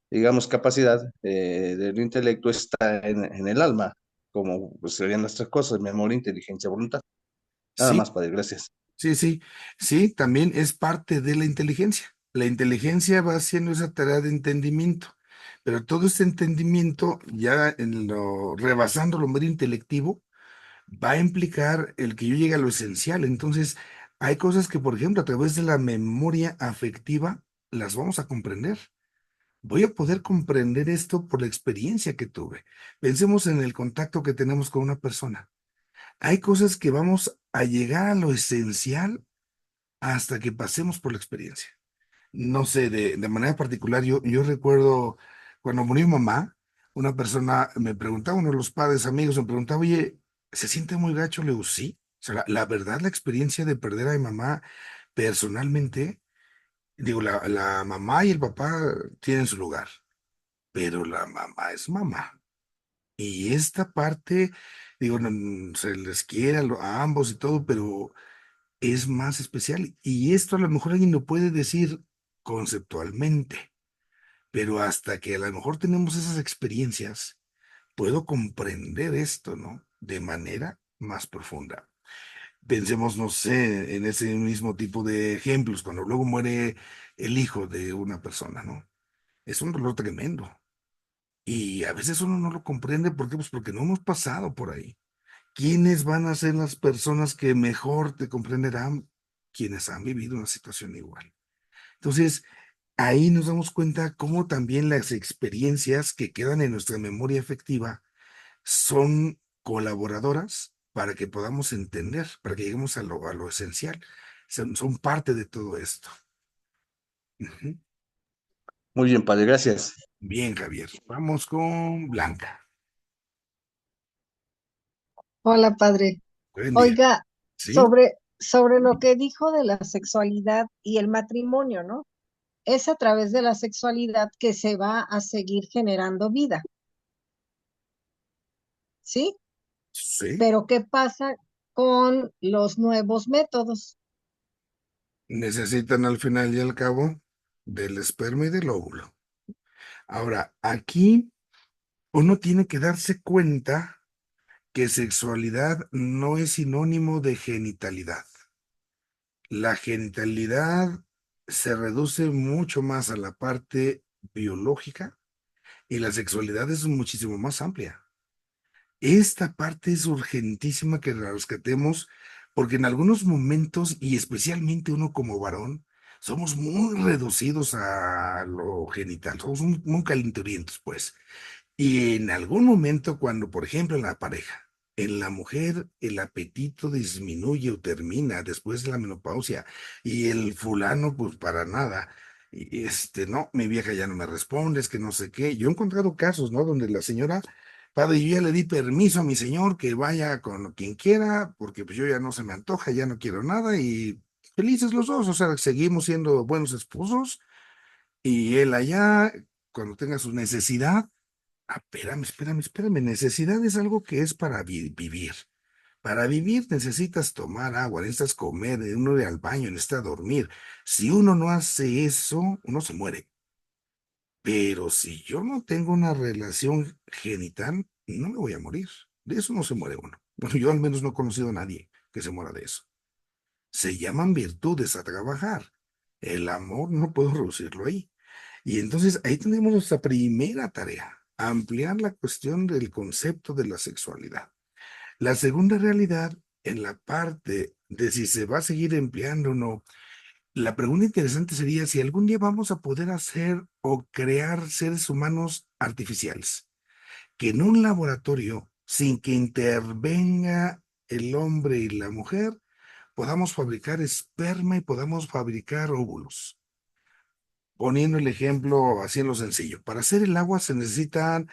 digamos, capacidad del intelecto está en el alma, como pues, serían las tres cosas, memoria, inteligencia, voluntad. Nada sí, más, padre, gracias. sí, sí. Sí, también es parte de la inteligencia. La inteligencia va haciendo esa tarea de entendimiento, pero todo este entendimiento, ya en lo, rebasando lo mero intelectivo, va a implicar el que yo llegue a lo esencial. Entonces, hay cosas que, por ejemplo, a través de la memoria afectiva, las vamos a comprender. Voy a poder comprender esto por la experiencia que tuve. Pensemos en el contacto que tenemos con una persona. Hay cosas que vamos a llegar a lo esencial hasta que pasemos por la experiencia. No sé, de manera particular, yo recuerdo cuando murió mi mamá, una persona me preguntaba, uno de los padres amigos me preguntaba, oye, ¿se siente muy gacho? Le digo, sí. O sea, la verdad, la experiencia de perder a mi mamá personalmente, digo, la mamá y el papá tienen su lugar, pero la mamá es mamá. Y esta parte, digo, se les quiere a ambos y todo, pero es más especial. Y esto a lo mejor alguien lo puede decir conceptualmente, pero hasta que a lo mejor tenemos esas experiencias, puedo comprender esto, ¿no? De manera más profunda. Pensemos, no sé, en ese mismo tipo de ejemplos, cuando luego muere el hijo de una persona, ¿no? Es un dolor tremendo. Y a veces uno no lo comprende, ¿por qué? Pues porque no hemos pasado por ahí. ¿Quiénes van a ser las personas que mejor te comprenderán? Quienes han vivido una situación igual. Entonces, ahí nos damos cuenta cómo también las experiencias que quedan en nuestra memoria efectiva son colaboradoras para que podamos entender, para que lleguemos a lo esencial. Son parte de todo esto. Ujú. Muy bien, padre, gracias. Bien, Javier. Vamos con Blanca. Hola, padre. Buen día. Oiga, ¿Sí? sobre lo que dijo de la sexualidad y el matrimonio, ¿no? es a través de la sexualidad que se va a seguir generando vida, ¿sí? Sí, Pero ¿qué pasa con los nuevos métodos? necesitan al final y al cabo del esperma y del óvulo. Ahora, aquí uno tiene que darse cuenta que sexualidad no es sinónimo de genitalidad. La genitalidad se reduce mucho más a la parte biológica y la sexualidad es muchísimo más amplia. Esta parte es urgentísima que la rescatemos porque en algunos momentos, y especialmente uno como varón, somos muy reducidos a lo genital, somos muy calenturientos, pues. Y en algún momento, cuando, por ejemplo, en la pareja, en la mujer el apetito disminuye o termina después de la menopausia y el fulano, pues para nada. Y no, mi vieja ya no me responde, es que no sé qué. Yo he encontrado casos, ¿no? Donde la señora, padre, yo ya le di permiso a mi señor que vaya con quien quiera, porque pues yo ya no se me antoja, ya no quiero nada y felices los dos, o sea, seguimos siendo buenos esposos y él allá, cuando tenga su necesidad. Ah, espérame. Necesidad es algo que es para vivir. Para vivir necesitas tomar agua, necesitas comer, uno ir al baño, necesita dormir. Si uno no hace eso, uno se muere. Pero si yo no tengo una relación genital, no me voy a morir. De eso no se muere uno. Bueno, yo al menos no he conocido a nadie que se muera de eso. Se llaman virtudes a trabajar. El amor no puedo reducirlo ahí. Y entonces ahí tenemos nuestra primera tarea, ampliar la cuestión del concepto de la sexualidad. La segunda realidad, en la parte de si se va a seguir empleando o no, la pregunta interesante sería si algún día vamos a poder hacer o crear seres humanos artificiales, que en un laboratorio, sin que intervenga el hombre y la mujer, podamos fabricar esperma y podamos fabricar óvulos. Poniendo el ejemplo así en lo sencillo, para hacer el agua se necesitan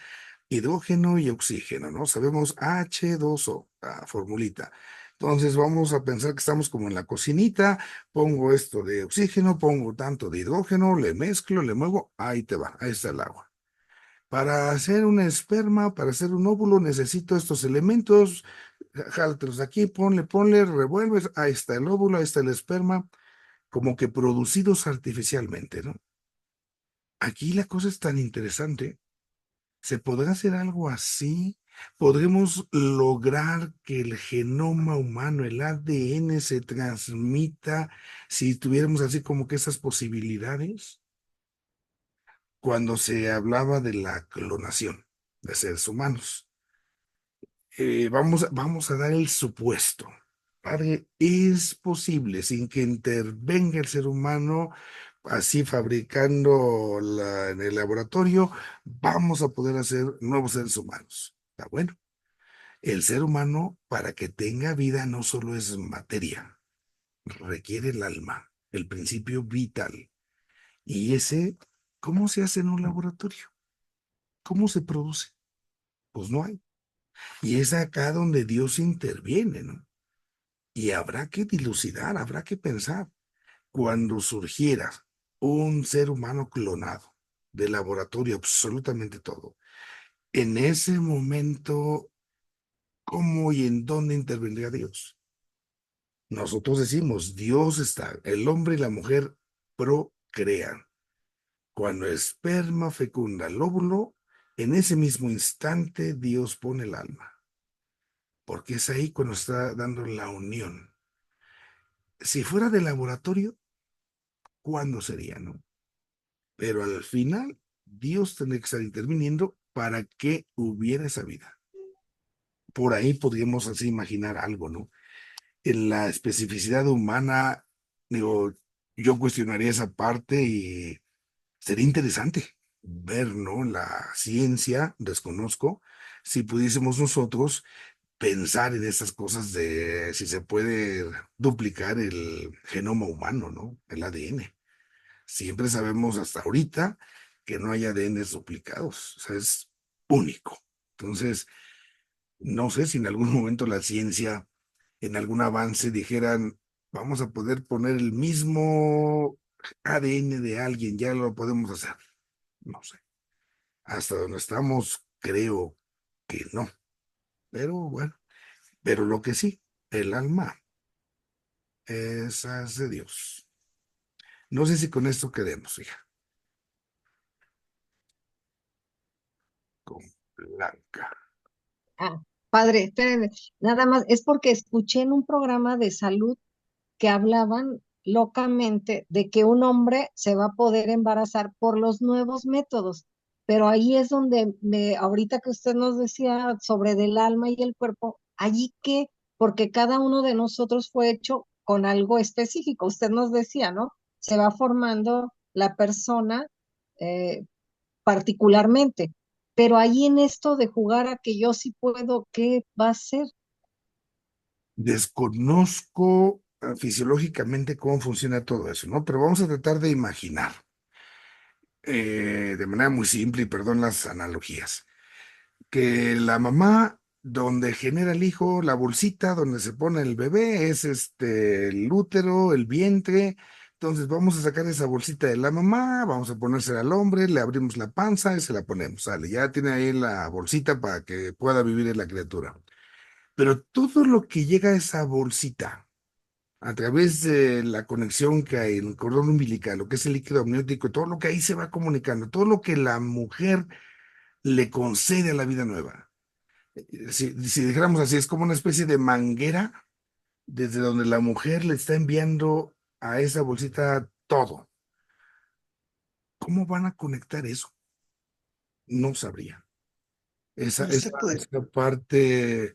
hidrógeno y oxígeno, ¿no? Sabemos H2O, la formulita. Entonces vamos a pensar que estamos como en la cocinita, pongo esto de oxígeno, pongo tanto de hidrógeno, le mezclo, le muevo, ahí te va, ahí está el agua. Para hacer un esperma, para hacer un óvulo, necesito estos elementos, jálatelos aquí, ponle, revuelves, ahí está el óvulo, ahí está el esperma, como que producidos artificialmente, ¿no? Aquí la cosa es tan interesante. ¿Se podrá hacer algo así? ¿Podremos lograr que el genoma humano, el ADN, se transmita si tuviéramos así como que esas posibilidades? Cuando se hablaba de la clonación de seres humanos. Vamos a dar el supuesto. Padre, es posible sin que intervenga el ser humano, así fabricando en el laboratorio, vamos a poder hacer nuevos seres humanos. Está bueno. El ser humano, para que tenga vida, no solo es materia, requiere el alma, el principio vital. Y ese, ¿cómo se hace en un laboratorio? ¿Cómo se produce? Pues no hay. Y es acá donde Dios interviene, ¿no? Y habrá que dilucidar, habrá que pensar, cuando surgiera un ser humano clonado, de laboratorio, absolutamente todo, en ese momento, ¿cómo y en dónde intervendría Dios? Nosotros decimos, Dios está, el hombre y la mujer procrean. Cuando el esperma fecunda el óvulo, en ese mismo instante Dios pone el alma, porque es ahí cuando está dando la unión. Si fuera de laboratorio, ¿cuándo sería, no? Pero al final, Dios tendría que estar interviniendo para que hubiera esa vida. Por ahí podríamos así imaginar algo, ¿no? En la especificidad humana, digo, yo cuestionaría esa parte y sería interesante ver, ¿no? La ciencia, desconozco, si pudiésemos nosotros pensar en estas cosas de si se puede duplicar el genoma humano, ¿no? El ADN. Siempre sabemos hasta ahorita que no hay ADNs duplicados, o sea, es único. Entonces, no sé si en algún momento la ciencia, en algún avance, dijeran, vamos a poder poner el mismo ADN de alguien, ya lo podemos hacer. No sé. Hasta donde estamos, creo que no. Pero bueno, pero lo que sí, el alma, esa es de Dios. No sé si con esto quedemos, hija, con Blanca. Ah, padre, espérenme. Nada más, es porque escuché en un programa de salud que hablaban locamente de que un hombre se va a poder embarazar por los nuevos métodos. Pero ahí es donde ahorita que usted nos decía sobre del alma y el cuerpo, allí que, porque cada uno de nosotros fue hecho con algo específico. Usted nos decía, ¿no? Se va formando la persona eh, particularmente. Pero ahí en esto de jugar a que yo sí puedo, ¿qué va a ser? Desconozco fisiológicamente cómo funciona todo eso, ¿no? Pero vamos a tratar de imaginar de manera muy simple, y perdón las analogías, que la mamá, donde genera el hijo, la bolsita donde se pone el bebé, es el útero, el vientre. Entonces vamos a sacar esa bolsita de la mamá, vamos a ponérsela al hombre, le abrimos la panza y se la ponemos. Sale, ya tiene ahí la bolsita para que pueda vivir en la criatura. Pero todo lo que llega a esa bolsita, a través de la conexión que hay en el cordón umbilical, lo que es el líquido amniótico, todo lo que ahí se va comunicando, todo lo que la mujer le concede a la vida nueva. Si dijéramos así, es como una especie de manguera desde donde la mujer le está enviando a esa bolsita todo. ¿Cómo van a conectar eso? No sabría. No se puede. Esa parte,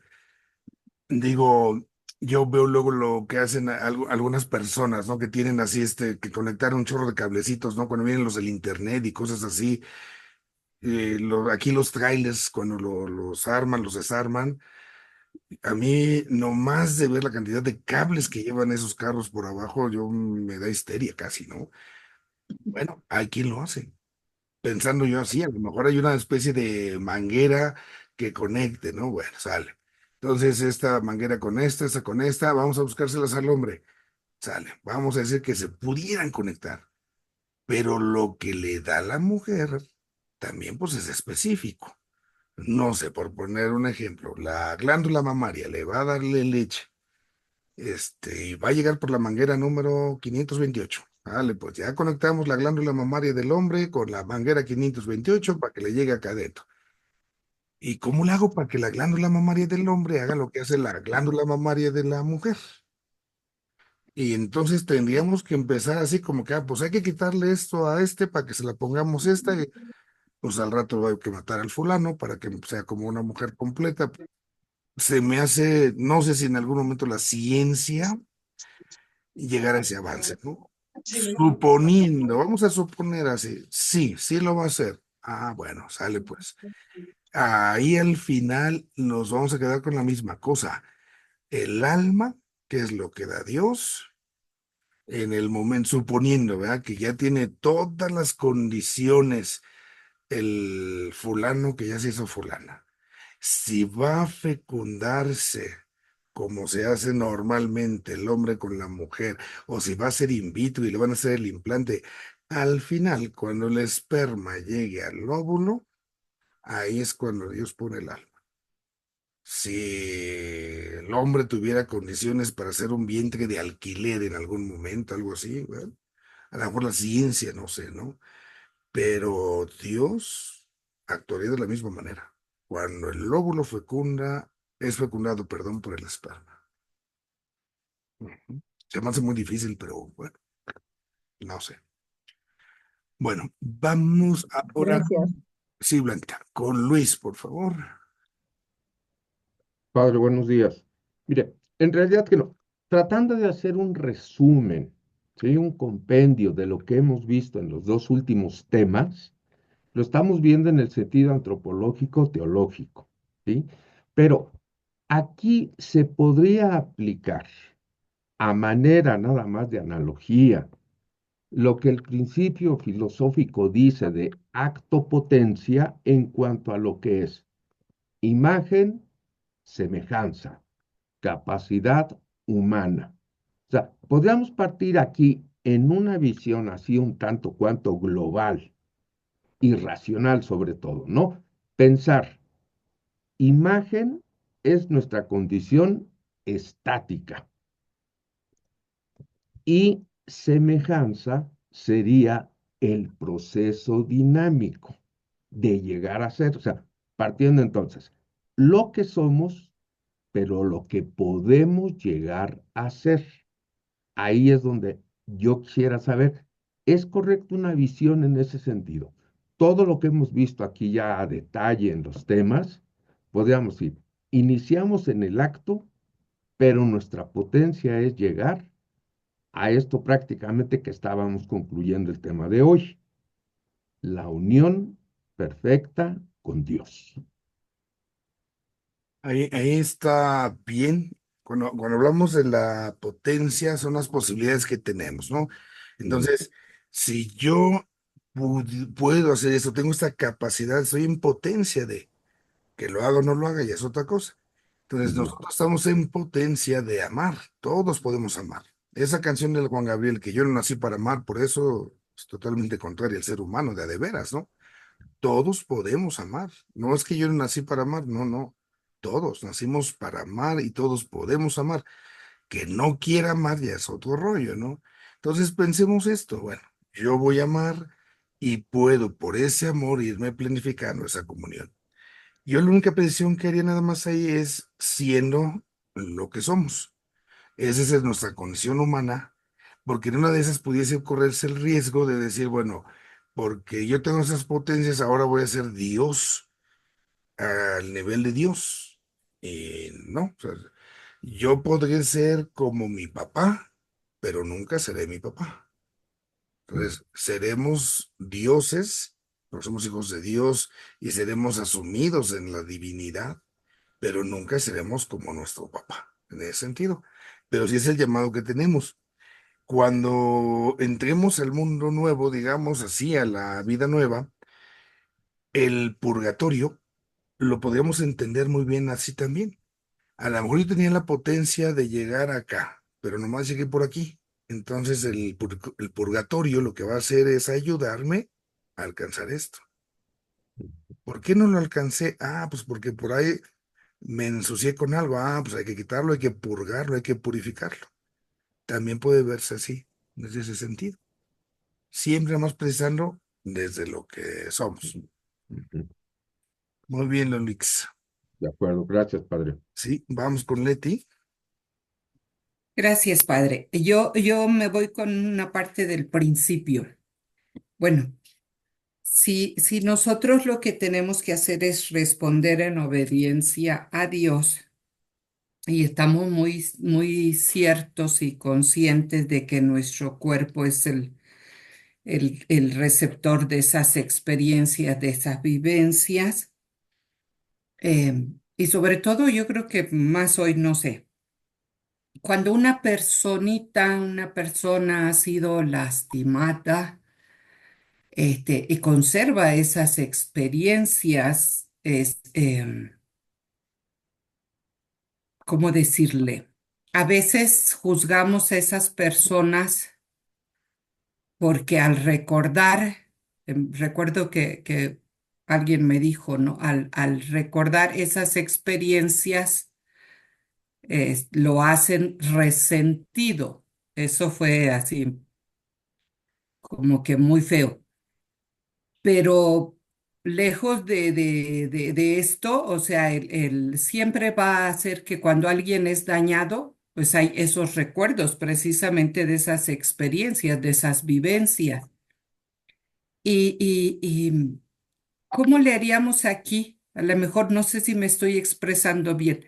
digo, yo veo luego lo que hacen algunas personas, ¿no? Que tienen así, que conectar un chorro de cablecitos, ¿no? Cuando vienen los del internet y cosas así. Aquí los trailers, cuando los arman, los desarman. A mí, nomás de ver la cantidad de cables que llevan esos carros por abajo, yo me da histeria casi, ¿no? Bueno, hay quien lo hace. Pensando yo así, a lo mejor hay una especie de manguera que conecte, ¿no? Bueno, sale. Entonces, esta manguera con esta con esta, vamos a buscárselas al hombre. Sale. Vamos a decir que se pudieran conectar. Pero lo que le da a la mujer también, pues, es específico. No sé, por poner un ejemplo, la glándula mamaria le va a darle leche. Y va a llegar por la manguera número 528. Vale, pues ya conectamos la glándula mamaria del hombre con la manguera 528 para que le llegue acá adentro. ¿Y cómo le hago para que la glándula mamaria del hombre haga lo que hace la glándula mamaria de la mujer? Y entonces tendríamos que empezar así como que, pues hay que quitarle esto a para que se la pongamos esta, y pues al rato hay que matar al fulano para que sea como una mujer completa. Se me hace, no sé si en algún momento la ciencia llegar a ese avance, ¿no? Suponiendo, vamos a suponer así, sí, sí lo va a hacer. Ah, bueno, sale pues. Ahí al final nos vamos a quedar con la misma cosa. El alma, que es lo que da Dios, en el momento, suponiendo, ¿verdad? Que ya tiene todas las condiciones el fulano que ya se hizo fulana. Si va a fecundarse como se hace normalmente el hombre con la mujer, o si va a ser in vitro y le van a hacer el implante, al final, cuando el esperma llegue al óvulo, ahí es cuando Dios pone el alma. Si el hombre tuviera condiciones para hacer un vientre de alquiler en algún momento, algo así, bueno, a lo mejor la ciencia, no sé, ¿no? Pero Dios actuaría de la misma manera. Cuando el óvulo es fecundado, perdón, por el esperma. Ujú. Se me hace muy difícil, pero bueno, no sé. Bueno, vamos ahora, Gracias. sí, Blanca, con Luis, por favor. Padre, buenos días. Mire, en realidad que no. Tratando de hacer un resumen, ¿sí? Un compendio de lo que hemos visto en los dos últimos temas, lo estamos viendo en el sentido antropológico, teológico, ¿sí? Pero aquí se podría aplicar a manera nada más de analogía lo que el principio filosófico dice de acto potencia en cuanto a lo que es imagen, semejanza, capacidad humana. O sea, podríamos partir aquí en una visión así un tanto cuanto global y racional sobre todo, ¿no? Pensar, imagen es nuestra condición estática y semejanza sería el proceso dinámico de llegar a ser, o sea, partiendo entonces, lo que somos, pero lo que podemos llegar a ser. Ahí es donde yo quisiera saber, ¿es correcta una visión en ese sentido? Todo lo que hemos visto aquí ya a detalle en los temas, podríamos decir, iniciamos en el acto, pero nuestra potencia es llegar a esto prácticamente que estábamos concluyendo el tema de hoy, la unión perfecta con Dios. Ahí está bien. Cuando hablamos de la potencia, son las posibilidades que tenemos, ¿no? Mm, Entonces, si yo puedo hacer eso, tengo esta capacidad, estoy en potencia de que lo haga o no lo haga, ya es otra cosa. Entonces, ujú, nosotros estamos en potencia de amar, todos podemos amar. Esa canción del Juan Gabriel, que yo no nací para amar, por eso es totalmente contraria al ser humano, de a de veras, ¿no? Todos podemos amar. No es que yo no nací para amar, no, no. Todos nacimos para amar y todos podemos amar. Que no quiera amar ya es otro rollo, ¿no? Entonces pensemos esto, bueno, yo voy a amar y puedo por ese amor irme planificando esa comunión. Yo la única petición que haría nada más ahí es siendo lo que somos. Esa es nuestra condición humana, porque en una de esas pudiese correrse el riesgo de decir, bueno, porque yo tengo esas potencias, ahora voy a ser Dios al nivel de Dios. No, o sea, yo podría ser como mi papá, pero nunca seré mi papá. mm, Entonces, seremos dioses, porque somos hijos de Dios y seremos asumidos en la divinidad, pero nunca seremos como nuestro papá, en ese sentido. Pero sí es el llamado que tenemos. Cuando entremos al mundo nuevo, digamos así, a la vida nueva, el purgatorio lo podríamos entender muy bien así también. A lo mejor yo tenía la potencia de llegar acá, pero nomás llegué por aquí. Entonces el purgatorio lo que va a hacer es ayudarme a alcanzar esto. ¿Por qué no lo alcancé? Ah, pues porque por ahí me ensucié con algo. Ah, pues hay que quitarlo, hay que purgarlo, hay que purificarlo. También puede verse así, desde ese sentido. Siempre más precisando desde lo que somos. ujú. Muy bien, Lonix. De acuerdo, gracias, Padre. Sí, vamos con Leti. Gracias, padre. Yo me voy con una parte del principio. Bueno, si nosotros lo que tenemos que hacer es responder en obediencia a Dios y estamos muy ciertos y conscientes de que nuestro cuerpo es el receptor de esas experiencias, de esas vivencias, y sobre todo yo creo que más hoy, no sé, cuando una persona ha sido lastimada, y conserva esas experiencias, ¿cómo decirle? A veces juzgamos a esas personas porque al recordar, recuerdo que alguien me dijo, ¿no? Al recordar esas experiencias, lo hacen resentido. Eso fue así, como que muy feo. Pero lejos de esto, o sea, siempre va a hacer que cuando alguien es dañado, pues hay esos recuerdos precisamente de esas experiencias, de esas vivencias. Y ¿cómo le haríamos aquí? A lo mejor no sé si me estoy expresando bien,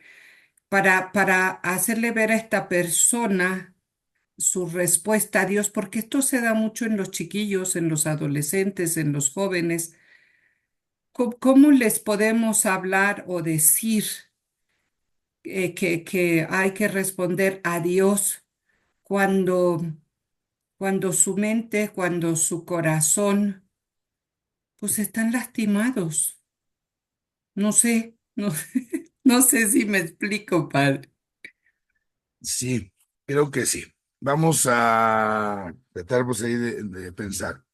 para hacerle ver a esta persona su respuesta a Dios, porque esto se da mucho en los chiquillos, en los adolescentes, en los jóvenes. ¿Cómo les podemos hablar o decir que hay que responder a Dios cuando, cuando su mente, cuando su corazón, pues están lastimados? No sé, no, no sé si me explico, padre. Sí, creo que sí. vamos a tratar pues ahí de pensar.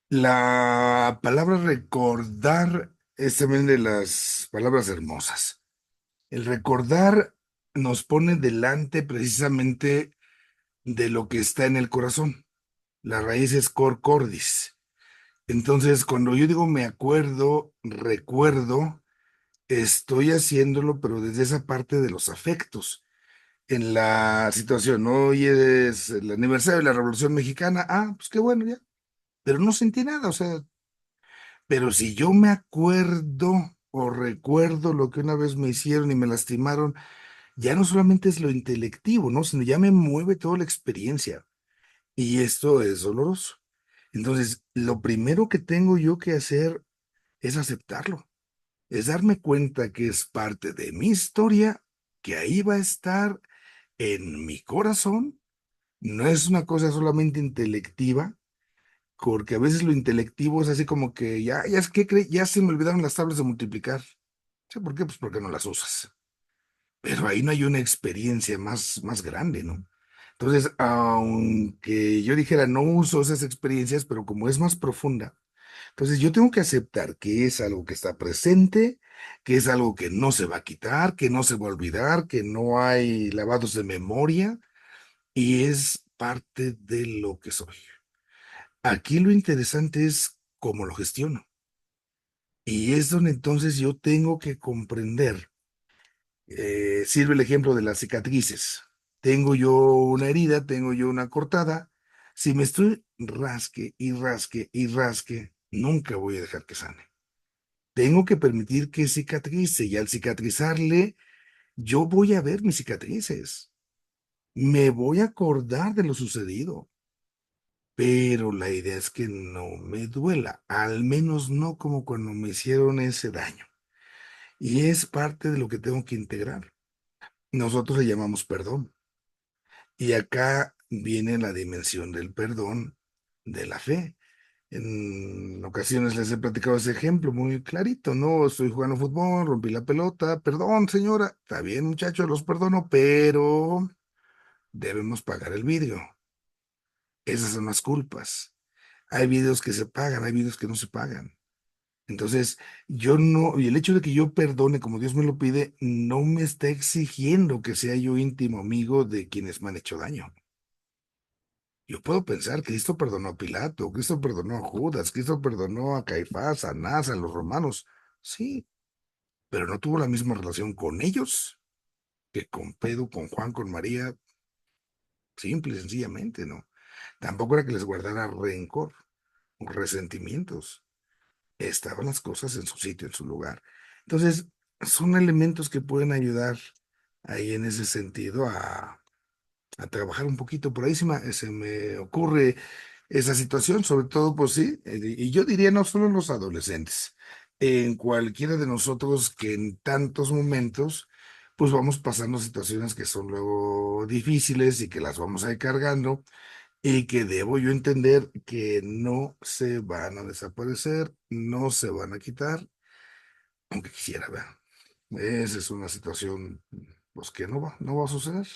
La palabra recordar es también de las palabras hermosas. El recordar nos pone delante precisamente de lo que está en el corazón. La raíz es cor cordis. Entonces, cuando yo digo me acuerdo, recuerdo, estoy haciéndolo, pero desde esa parte de los afectos. En la situación, hoy es el aniversario de la Revolución Mexicana, pues qué bueno ya, pero no sentí nada, o sea, pero si yo me acuerdo o recuerdo lo que una vez me hicieron y me lastimaron, ya no solamente es lo intelectivo, ¿no? Sino ya me mueve toda la experiencia. Y esto es doloroso. Entonces, lo primero que tengo yo que hacer es aceptarlo, es darme cuenta que es parte de mi historia, que ahí va a estar en mi corazón. No es una cosa solamente intelectiva, porque a veces lo intelectivo es así como que ya, ya se me olvidaron las tablas de multiplicar. ¿Sí? ¿Por qué? Pues porque no las usas. Pero ahí no hay una experiencia más grande, ¿no? Entonces, aunque yo dijera no uso esas experiencias, pero como es más profunda, entonces yo tengo que aceptar que es algo que está presente, que es algo que no se va a quitar, que no se va a olvidar, que no hay lavados de memoria y es parte de lo que soy. Aquí lo interesante es cómo lo gestiono. Y es donde entonces yo tengo que comprender. Sirve el ejemplo de las cicatrices. Tengo yo una herida, tengo yo una cortada. Si me estoy rasque y rasque y rasque, nunca voy a dejar que sane. Tengo que permitir que cicatrice y al cicatrizarle, yo voy a ver mis cicatrices. Me voy a acordar de lo sucedido. Pero la idea es que no me duela, al menos no como cuando me hicieron ese daño. Y es parte de lo que tengo que integrar. Nosotros le llamamos perdón. Y acá viene la dimensión del perdón de la fe. En ocasiones les he platicado ese ejemplo muy clarito, ¿no? Estoy jugando fútbol, rompí la pelota, perdón, señora, está bien, muchachos, los perdono, pero debemos pagar el vidrio. Esas son las culpas. Hay videos que se pagan, hay videos que no se pagan. Entonces, yo no, y el hecho de que yo perdone como Dios me lo pide, no me está exigiendo que sea yo íntimo amigo de quienes me han hecho daño. Yo puedo pensar que Cristo perdonó a Pilato, Cristo perdonó a Judas, Cristo perdonó a Caifás, a Anás, a los romanos. Sí, pero no tuvo la misma relación con ellos que con Pedro, con Juan, con María, simple y sencillamente, ¿no? Tampoco era que les guardara rencor o resentimientos. Estaban las cosas en su sitio, en su lugar. Entonces, son elementos que pueden ayudar ahí en ese sentido a trabajar un poquito. Por ahí se me ocurre esa situación, sobre todo, pues sí, y yo diría no solo en los adolescentes, en cualquiera de nosotros que en tantos momentos, pues vamos pasando situaciones que son luego difíciles y que las vamos a ir cargando y que debo yo entender que no se van a desaparecer, no se van a quitar, aunque quisiera, ver. Esa es una situación, pues que no va a suceder.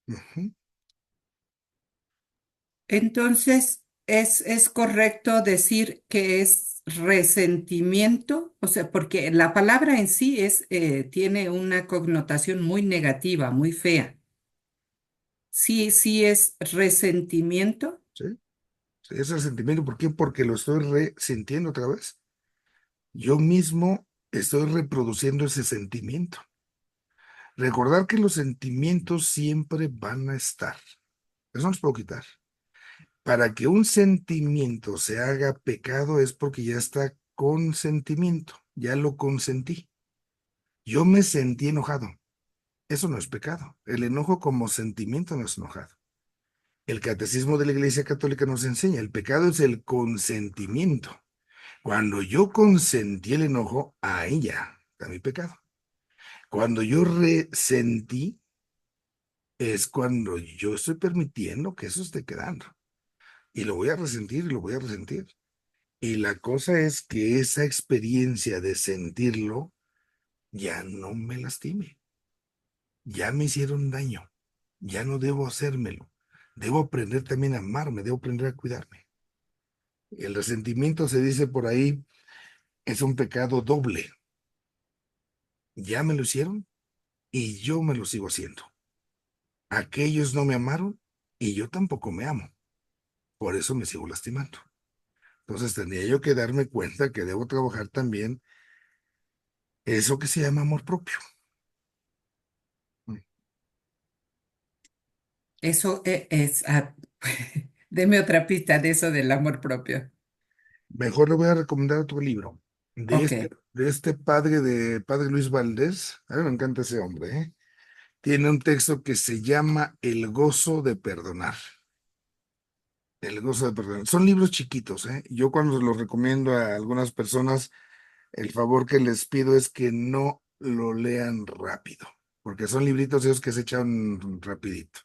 Ujú. Entonces, es correcto decir que es resentimiento, o sea, porque la palabra en sí tiene una connotación muy negativa, muy fea. Sí, sí es resentimiento. ¿Sí? Sí, ese sentimiento, ¿por qué? Porque lo estoy resintiendo otra vez. Yo mismo estoy reproduciendo ese sentimiento. Recordar que los sentimientos siempre van a estar. Eso no los puedo quitar. Para que un sentimiento se haga pecado es porque ya está con sentimiento, ya lo consentí. Yo me sentí enojado. Eso no es pecado. El enojo como sentimiento no es enojado. El catecismo de la Iglesia Católica nos enseña, el pecado es el consentimiento. Cuando yo consentí el enojo, ahí ya está mi pecado. Cuando yo resentí, es cuando yo estoy permitiendo que eso esté quedando. Y lo voy a resentir y lo voy a resentir. Y la cosa es que esa experiencia de sentirlo ya no me lastime. Ya me hicieron daño. ya no debo hacérmelo. Debo aprender también a amarme, debo aprender a cuidarme. El resentimiento, se dice por ahí, es un pecado doble. Ya me lo hicieron y yo me lo sigo haciendo. Aquellos no me amaron y yo tampoco me amo. Por eso me sigo lastimando. Entonces tendría yo que darme cuenta que debo trabajar también eso que se llama amor propio. Eso es, deme otra pista de eso del amor propio. Mejor le voy a recomendar otro libro Ok. de este padre Luis Valdés. A mí me encanta ese hombre, ¿eh? Tiene un texto que se llama El gozo de perdonar. El gozo de perdonar. Son libros chiquitos, ¿eh? Yo cuando los recomiendo a algunas personas, el favor que les pido es que no lo lean rápido, porque son libritos esos que se echan rapidito.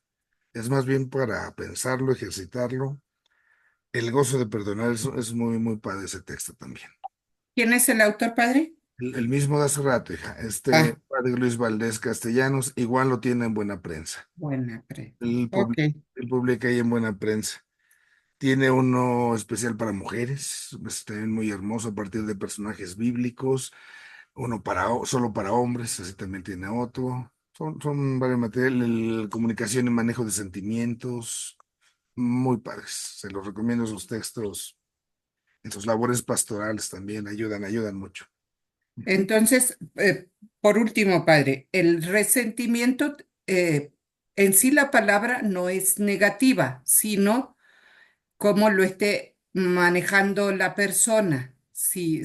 Es más bien para pensarlo, ejercitarlo. El gozo de perdonar es muy, muy padre ese texto también. ¿Quién es el autor, padre? El mismo de hace rato, hija. Ah, Este padre Luis Valdés Castellanos, igual lo tiene en buena prensa. buena. Él, Ok. él publica ahí en buena prensa. Tiene uno especial para mujeres, es también muy hermoso a partir de personajes bíblicos. Uno solo para hombres, así también tiene otro. Son varios materiales, comunicación y manejo de sentimientos, muy padres. Se los recomiendo esos textos. En sus labores pastorales también ayudan mucho. Entonces, por último, padre, el resentimiento, en sí la palabra no es negativa, sino cómo lo esté manejando la persona. Si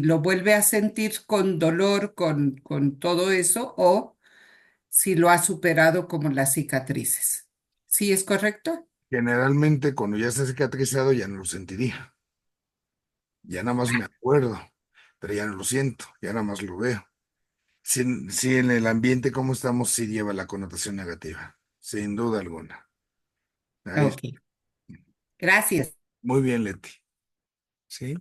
lo vuelve a sentir con dolor, con todo eso, o si lo ha superado como las cicatrices. ¿Sí es correcto? Generalmente cuando ya está cicatrizado ya no lo sentiría. Ya nada más me acuerdo, pero ya no lo siento, ya nada más lo veo. Sí, en el ambiente como estamos, sí lleva la connotación negativa, sin duda alguna. Ahí, Ok, gracias. muy bien, Leti. ¿Sí?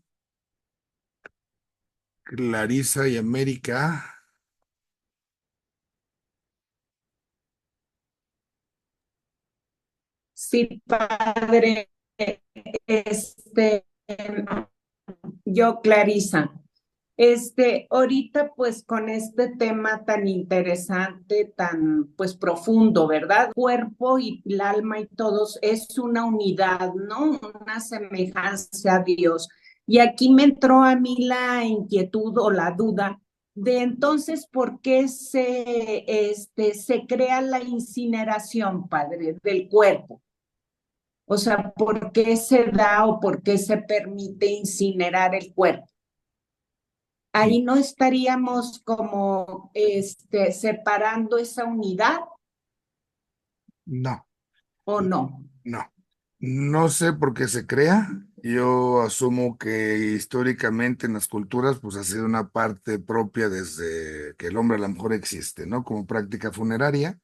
Clarisa y América. Sí, padre, este, yo, Clarisa, ahorita pues con este tema tan interesante, tan pues profundo, ¿verdad? El cuerpo y el alma y todos es una unidad, ¿no? Una semejanza a Dios. Y aquí me entró a mí la inquietud o la duda de entonces por qué se crea la incineración, padre, del cuerpo. O sea, ¿por qué se da o por qué se permite incinerar el cuerpo? Ahí no estaríamos como separando esa unidad No, o no. no. No sé por qué se crea. Yo asumo que históricamente en las culturas pues ha sido una parte propia desde que el hombre a lo mejor existe, ¿no? Como práctica funeraria.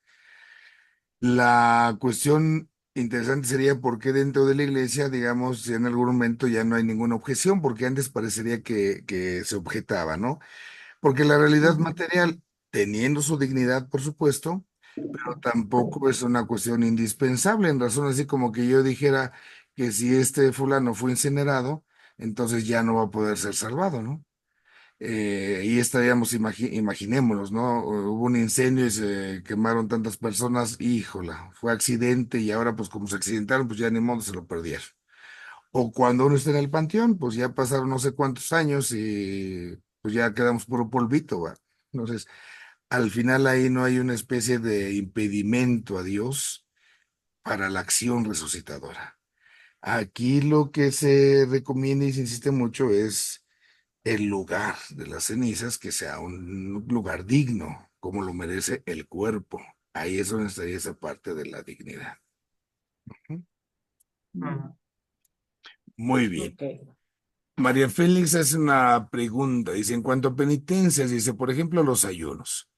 La cuestión interesante sería por qué dentro de la iglesia, digamos, si en algún momento ya no hay ninguna objeción, porque antes parecería que se objetaba, ¿no? Porque la realidad material, teniendo su dignidad, por supuesto, pero tampoco es una cuestión indispensable, en razón así como que yo dijera que si este fulano fue incinerado, entonces ya no va a poder ser salvado, ¿no? Y estaríamos, imaginémonos, ¿no? Hubo un incendio y se quemaron tantas personas, híjola, fue accidente y ahora pues como se accidentaron, pues ya ni modo se lo perdieron. O cuando uno está en el panteón, pues ya pasaron no sé cuántos años y pues ya quedamos puro polvito, ¿va? Entonces, al final ahí no hay una especie de impedimento a Dios para la acción resucitadora. Aquí lo que se recomienda y se insiste mucho es el lugar de las cenizas, que sea un lugar digno, como lo merece el cuerpo. Ahí es donde estaría esa parte de la dignidad. Ujú. Ah, Muy bien. ok. María Félix hace una pregunta, dice, en cuanto a penitencias, dice, por ejemplo, los ayunos.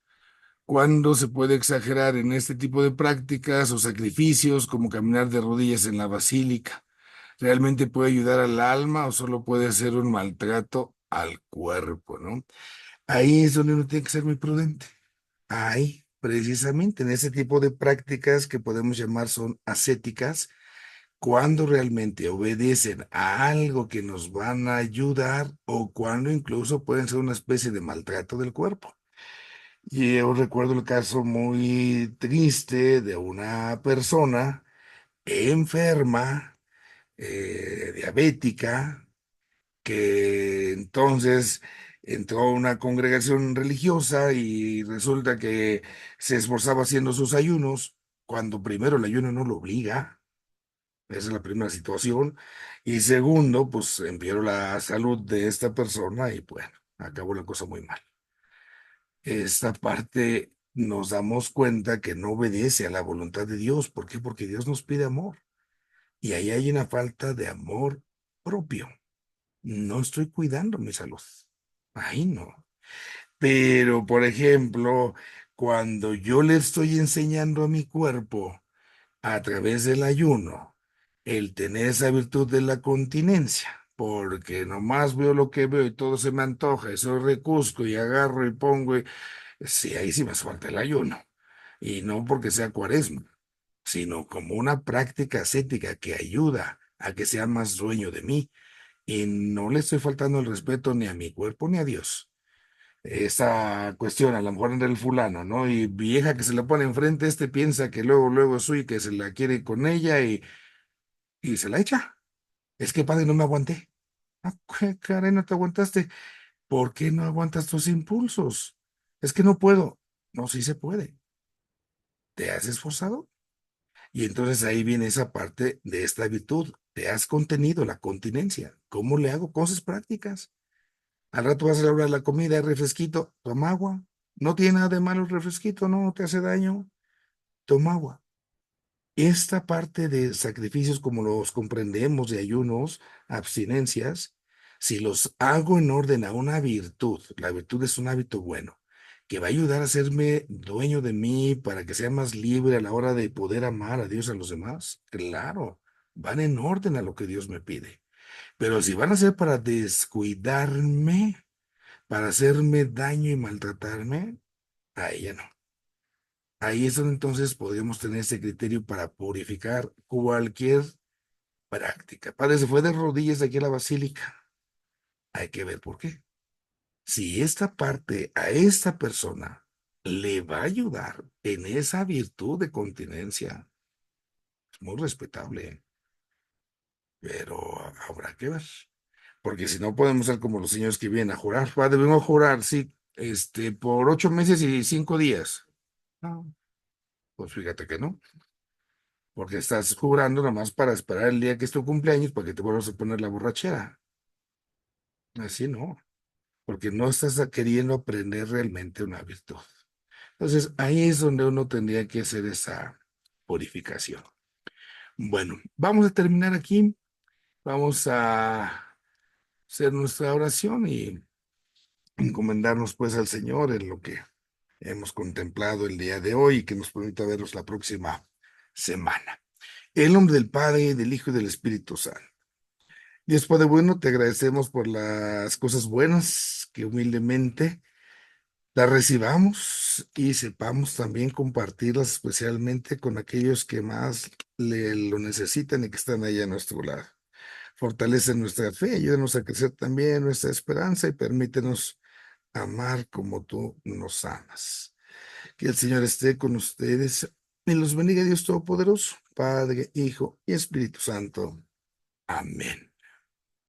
¿Cuándo se puede exagerar en este tipo de prácticas o sacrificios, como caminar de rodillas en la basílica? ¿Realmente puede ayudar al alma o solo puede ser un maltrato al cuerpo, ¿no? Ahí es donde uno tiene que ser muy prudente. Ahí, precisamente en ese tipo de prácticas que podemos llamar son ascéticas, cuando realmente obedecen a algo que nos van a ayudar o cuando incluso pueden ser una especie de maltrato del cuerpo. Y yo recuerdo el caso muy triste de una persona enferma, diabética, que entonces entró a una congregación religiosa y resulta que se esforzaba haciendo sus ayunos, cuando primero el ayuno no lo obliga. Esa es la primera situación. Y segundo, pues empeoró la salud de esta persona y bueno, acabó la cosa muy mal. Esta parte nos damos cuenta que no obedece a la voluntad de Dios. ¿Por qué? Porque Dios nos pide amor. Y ahí hay una falta de amor propio. No estoy cuidando mi salud. Ahí no. Pero, por ejemplo, cuando yo le estoy enseñando a mi cuerpo a través del ayuno el tener esa virtud de la continencia, porque nomás veo lo que veo y todo se me antoja, y soy recusco y agarro y pongo, sí, ahí sí me hace falta el ayuno. Y no porque sea cuaresma, sino como una práctica ascética que ayuda a que sea más dueño de mí. Y no le estoy faltando el respeto ni a mi cuerpo ni a Dios. Esa cuestión, a lo mejor entre el fulano, ¿no? Y vieja que se la pone enfrente, este piensa que luego es suya y que se la quiere con ella y se la echa. Es que padre, no me aguanté. Ah, ¿qué caray, no te aguantaste? ¿Por qué no aguantas tus impulsos? Es que no puedo. No, sí se puede. ¿Te has esforzado? Y entonces ahí viene esa parte de esta virtud. Te has contenido la continencia. ¿Cómo le hago? Cosas prácticas. Al rato vas a la hora de la comida, hay refresquito, toma agua. No tiene nada de malo el refresquito, no te hace daño, toma agua. Esta parte de sacrificios como los comprendemos, de ayunos, abstinencias, si los hago en orden a una virtud, la virtud es un hábito bueno, que va a ayudar a hacerme dueño de mí para que sea más libre a la hora de poder amar a Dios y a los demás, claro, van en orden a lo que Dios me pide. Pero si van a ser para descuidarme, para hacerme daño y maltratarme, ahí ya no. Ahí es donde entonces podríamos tener ese criterio para purificar cualquier práctica. Padre, se fue de rodillas aquí a la basílica. Hay que ver por qué. Si esta parte a esta persona le va a ayudar en esa virtud de continencia, es muy respetable, ¿eh? Pero habrá que ver. Porque si no podemos ser como los señores que vienen a jurar. Padre, vengo a jurar, sí, por 8 meses y 5 días. No, pues fíjate que no, porque estás jurando nomás para esperar el día que es tu cumpleaños para que te vuelvas a poner la borrachera. Así no, porque no estás queriendo aprender realmente una virtud. Entonces, ahí es donde uno tendría que hacer esa purificación. Bueno, vamos a terminar aquí. Vamos a hacer nuestra oración y encomendarnos pues al Señor en lo que hemos contemplado el día de hoy y que nos permita verlos la próxima semana. En el nombre del Padre, del Hijo y del Espíritu Santo. Dios Padre bueno, te agradecemos por las cosas buenas que humildemente las recibamos y sepamos también compartirlas especialmente con aquellos que más lo necesitan y que están ahí a nuestro lado. Fortalece nuestra fe, ayúdanos a crecer también nuestra esperanza y permítenos amar como tú nos amas. Que el Señor esté con ustedes y los bendiga Dios Todopoderoso, Padre, Hijo y Espíritu Santo. Amén.